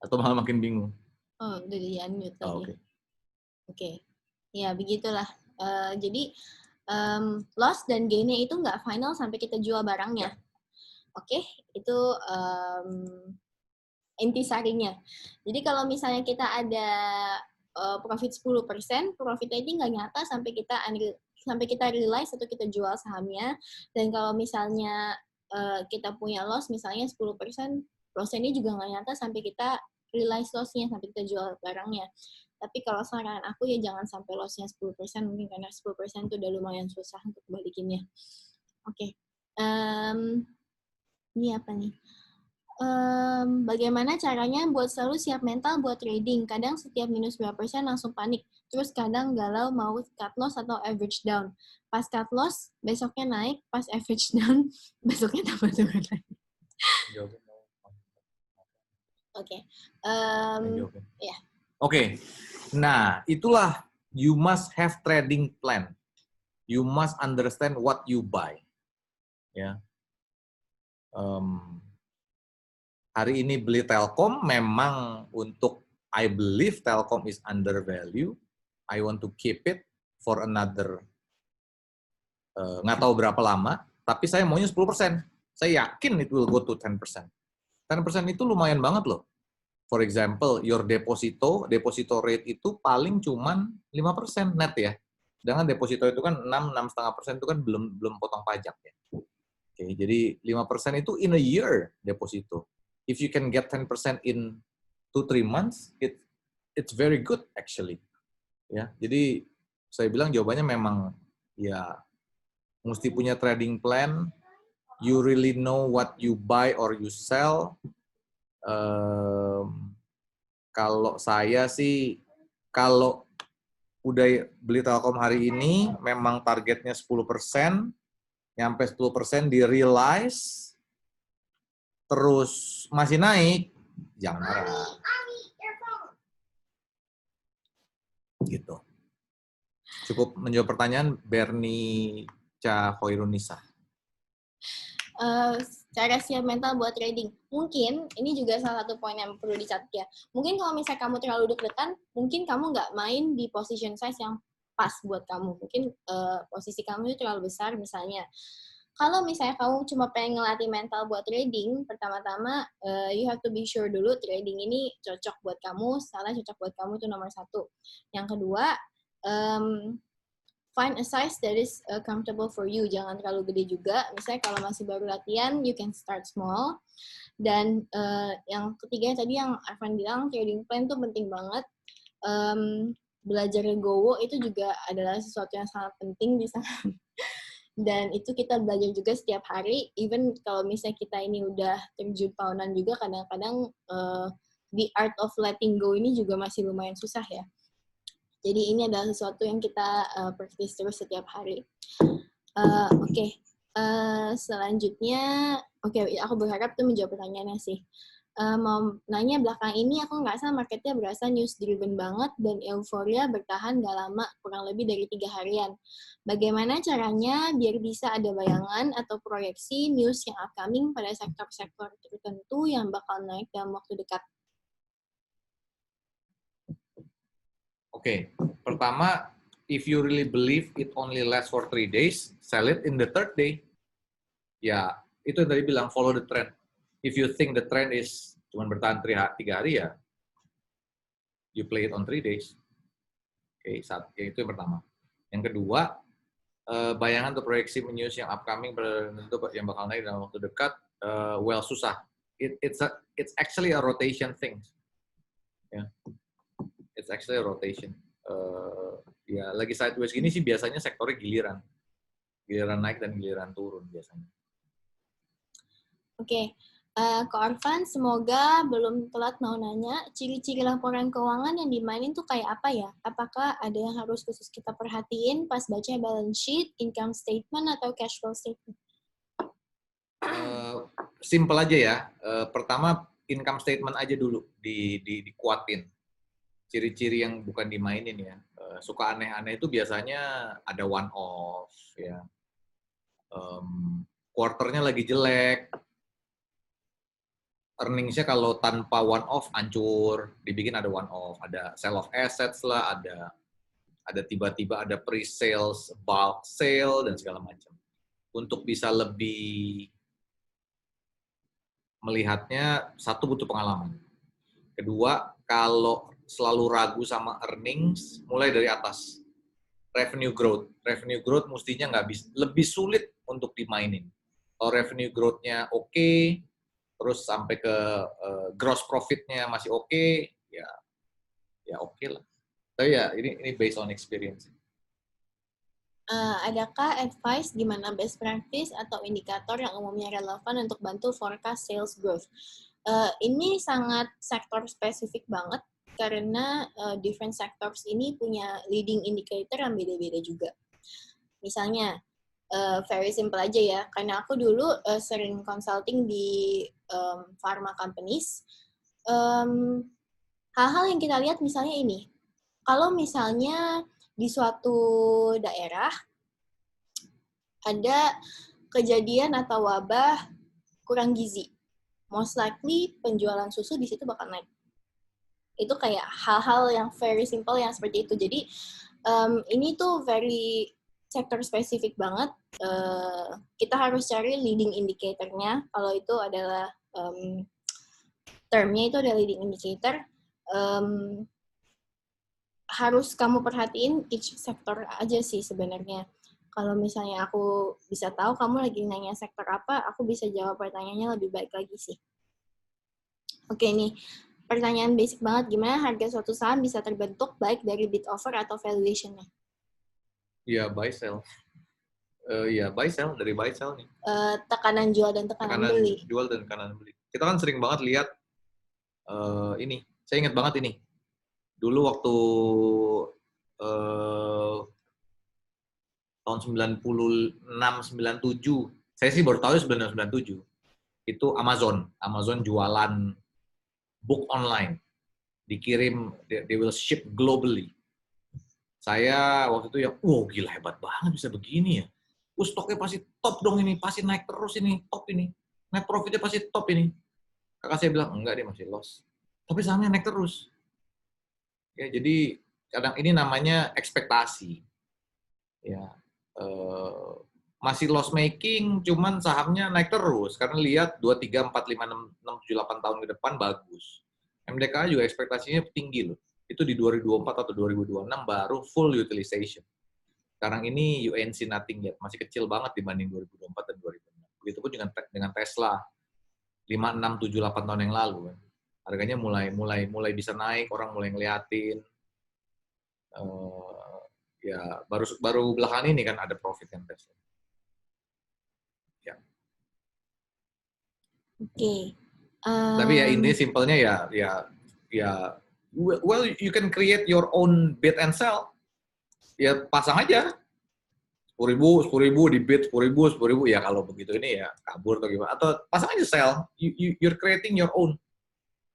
Atau malah makin bingung? Oh, udah di-unmute lagi. Oke. Oke. Ya, begitulah. Jadi, loss dan gain-nya itu nggak final sampai kita jual barangnya. Oke, itu intisarinya. Jadi kalau misalnya kita ada profit 10%, profitnya ini nggak nyata sampai kita realize atau kita jual sahamnya. Dan kalau misalnya kita punya loss misalnya 10%, loss ini juga nggak nyata sampai kita realize loss-nya, sampai kita jual barangnya. Tapi kalau saran aku ya jangan sampai loss-nya 10%, mungkin karena 10% itu udah lumayan susah untuk balikinnya. Oke. Ini apa nih? Bagaimana caranya buat selalu siap mental buat trading? Kadang setiap minus berapa persen langsung panik. Terus kadang galau mau cut loss atau average down. Pas cut loss, besoknya naik. Pas average down, besoknya tambah turun lagi. Oke. Ya. Oke. Nah, itulah you must have trading plan. You must understand what you buy. Ya. Hari ini beli Telkom memang untuk I believe Telkom is undervalue. I want to keep it for another nggak tahu berapa lama, tapi saya maunya 10%. Saya yakin it will go to 10%. 10% itu lumayan banget loh. For example, your deposito rate itu paling cuman 5% net ya. Sedangkan deposito itu kan 6,5% itu kan belum potong pajak ya. Oke, jadi 5% itu in a year deposito. If you can get 10% in 2-3 months, it's very good actually. Ya, jadi saya bilang jawabannya memang ya mesti punya trading plan. You really know what you buy or you sell. Kalau saya sih, kalau udah beli Telkom hari ini, memang targetnya 10%, nyampe 10% di-realize, terus masih naik, jangan marah. Gitu. Cukup menjawab pertanyaan Bernie Cahoirunisa. Cara siap mental buat trading. Mungkin ini juga salah satu poin yang perlu dicatat ya. Mungkin kalau misalnya kamu terlalu deg-degan, mungkin kamu nggak main di position size yang pas buat kamu. Mungkin posisi kamu itu terlalu besar misalnya. Kalau misalnya kamu cuma pengen ngelatih mental buat trading, pertama-tama you have to be sure dulu trading ini cocok buat kamu, salah cocok buat kamu itu nomor 1. Yang kedua, find a size that is comfortable for you. Jangan terlalu gede juga. Misalnya kalau masih baru latihan, you can start small. Dan yang ketiga tadi yang Arfan bilang, trading plan itu penting banget. Belajar legowo itu juga adalah sesuatu yang sangat penting di sana. Dan itu kita belajar juga setiap hari. Even kalau misalnya kita ini udah terjun tahunan juga, kadang-kadang the art of letting go ini juga masih lumayan susah ya. Jadi ini adalah sesuatu yang kita practice terus setiap hari. Oke. Selanjutnya, aku berharap tuh menjawab pertanyaannya sih. Mau nanya belakang ini aku nggak salah marketnya berasa news driven banget dan euforia bertahan nggak lama, kurang lebih dari 3 harian. Bagaimana caranya biar bisa ada bayangan atau proyeksi news yang upcoming pada sektor-sektor tertentu yang bakal naik dalam waktu dekat? Oke, pertama, if you really believe it only lasts for 3 days, sell it in the 3rd day. Ya, itu yang tadi bilang, follow the trend. If you think the trend is cuma bertahan 3 hari ya, you play it on 3 days. Oke, itu yang pertama. Yang kedua, bayangan atau proyeksi news yang upcoming yang bakal naik dalam waktu dekat, well, susah. It's actually a rotation thing. Ya. It's actually a rotation. Ya lagi sideways gini sih biasanya sektornya giliran naik dan giliran turun biasanya. Oke. Kak Arfan, semoga belum telat mau nanya, ciri-ciri laporan keuangan yang dimainin tuh kayak apa ya? Apakah ada yang harus khusus kita perhatiin pas baca balance sheet, income statement, atau cash flow statement? Simple aja ya. Pertama, income statement aja dulu dikuatin. Ciri-ciri yang bukan dimainin ya. Suka aneh-aneh itu biasanya ada one off ya. Quarternya lagi jelek. Earnings-nya kalau tanpa one off hancur, dibikin ada one off, ada sell of assets lah, ada tiba-tiba ada pre-sales, bulk sale dan segala macam. Untuk bisa lebih melihatnya, satu butuh pengalaman. Kedua, kalau selalu ragu sama earnings, mulai dari atas. Revenue growth. Revenue growth mestinya nggak bisa, lebih sulit untuk dimainin. Kalau revenue growth-nya oke, terus sampai ke gross profit-nya masih oke, ya oke lah. Tapi ya ini based on experience. Adakah advice gimana best practice atau indikator yang umumnya relevan untuk bantu forecast sales growth? Ini sangat sektor spesifik banget karena different sectors ini punya leading indicator yang beda-beda juga. Misalnya, very simple aja ya, karena aku dulu sering consulting di pharma companies. hal-hal yang kita lihat misalnya ini, kalau misalnya di suatu daerah ada kejadian atau wabah kurang gizi, most likely penjualan susu di situ bakal naik. Itu kayak hal-hal yang very simple yang seperti itu. Jadi ini tuh very sector spesifik banget. Kita harus cari leading indicator-nya. Kalau itu adalah termnya itu adalah leading indicator. Harus kamu perhatiin each sektor aja sih sebenarnya. Kalau misalnya aku bisa tahu kamu lagi nanya sektor apa, aku bisa jawab pertanyaannya lebih baik lagi sih. Oke nih, pertanyaan basic banget, gimana harga suatu saham bisa terbentuk baik dari bid offer atau valuation-nya? Ya, buy sell. Ya, buy sell, dari buy sell nih. Tekanan jual dan tekanan beli. Jual dan tekanan beli. Kita kan sering banget lihat ini. Saya ingat banget ini. Dulu waktu tahun 96-97, saya sih baru tahu 97. Itu Amazon jualan book online, dikirim, they will ship globally. Saya waktu itu ya, gila hebat banget bisa begini ya. Stoknya pasti top dong ini, pasti naik terus ini, top ini. Net profitnya pasti top ini. Kakak saya bilang, enggak, dia masih loss. Tapi sahamnya naik terus. Ya, jadi kadang ini namanya ekspektasi. Ya, masih loss making, cuman sahamnya naik terus. Karena lihat 2, 3, 4, 5, 6, 7, 8 tahun ke depan bagus. MDK juga ekspektasinya tinggi loh. Itu di 2024 atau 2026 baru full utilization. Sekarang ini UNC nothing yet, masih kecil banget dibanding 2024 dan 2026. Begitupun dengan Tesla 5, 6, 7, 8 tahun yang lalu. Harganya mulai bisa naik, orang mulai ngeliatin. Ya baru belakangan ini kan ada profit yang Tesla. Ya. Oke. Tapi ya intinya simpelnya ya well you can create your own bid and sell. Ya pasang aja 10.000 di bid 10.000 ya kalau begitu ini ya kabur atau gimana, atau pasang aja sell, you're creating your own,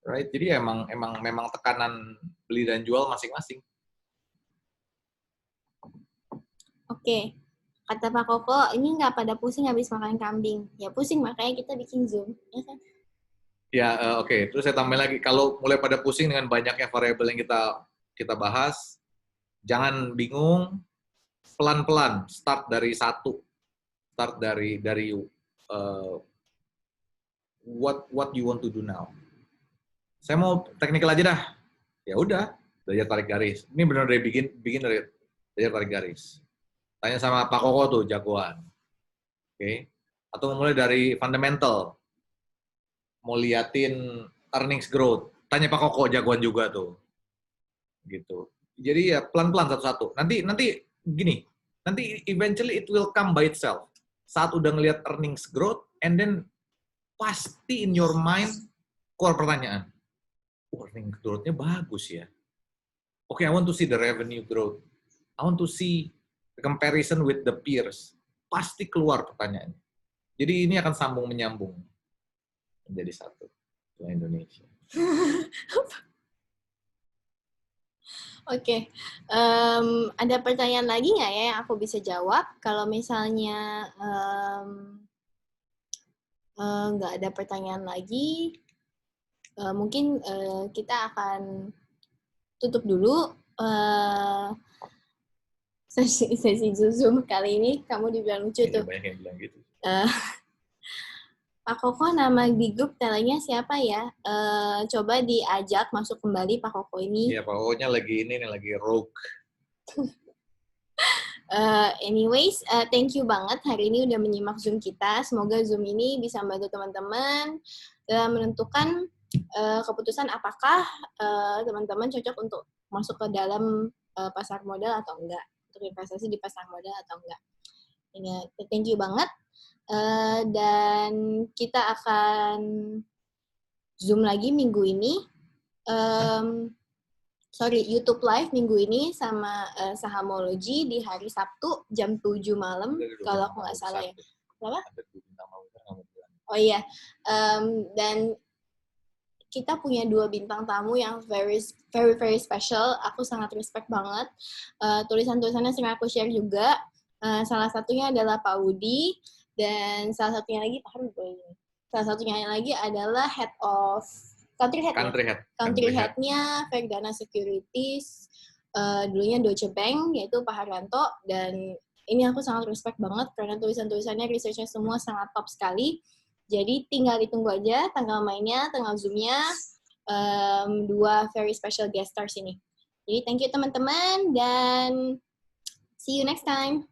right? Jadi memang tekanan beli dan jual masing-masing. Oke. Kata Pak Koko, ini nggak pada pusing habis makan kambing. Ya pusing, makanya kita bikin Zoom. Ya kan? Ya, oke. Terus saya tambahin lagi, kalau mulai pada pusing dengan banyaknya variabel yang kita bahas, jangan bingung, pelan-pelan, start dari satu. Start dari what you want to do now. Saya mau teknikal aja dah. Ya udah, belajar tarik garis. Ini benar dari bikin dari belajar tarik garis. Tanya sama Pak Koko tuh, jagoan. Oke. Atau mulai dari fundamental. Mau liatin earnings growth. Tanya Pak Koko, jagoan juga tuh. Gitu. Jadi ya pelan-pelan satu-satu. Nanti gini, nanti eventually it will come by itself. Saat udah ngelihat earnings growth, and then pasti in your mind keluar pertanyaan. Earnings growth-nya bagus ya. Okay, I want to see the revenue growth. I want to see the comparison with the peers. Pasti keluar pertanyaannya. Jadi ini akan sambung menyambung menjadi satu. Indonesia. Oke. Ada pertanyaan lagi nggak ya yang aku bisa jawab? Kalau misalnya nggak ada pertanyaan lagi, mungkin kita akan tutup dulu sesi Zoom kali ini. Kamu dibilang lucu tuh. Banyak yang bilang gitu. Pak Koko, nama di grup telenya siapa ya? Coba diajak masuk kembali Pak Koko ini. Iya, Pak Kokonya lagi rogue. Anyways, thank you banget hari ini udah menyimak Zoom kita. Semoga Zoom ini bisa membantu teman-teman dalam menentukan keputusan apakah teman-teman cocok untuk masuk ke dalam pasar modal atau enggak, untuk investasi di pasar modal atau enggak. Ini thank you banget. Dan kita akan Zoom lagi minggu ini. YouTube live minggu ini sama Sahamology di hari Sabtu jam 7 malam, kalau aku nggak salah ya. Berapa? Oh iya. Dan kita punya 2 bintang tamu yang very very very special. Aku sangat respect banget. Tulisan-tulisannya sering aku share juga. Salah satunya adalah Pak Budi, dan salah satunya lagi salah satunya lagi adalah head of country head-nya Verdana Securities, dulunya Deutsche Bank, yaitu Pak Haryanto. Dan ini aku sangat respect banget karena tulisan-tulisannya, research-nya semua sangat top sekali. Jadi tinggal ditunggu aja tanggal mainnya, tanggal Zoom-nya, 2 very special guest stars ini. Jadi thank you teman-teman, dan see you next time.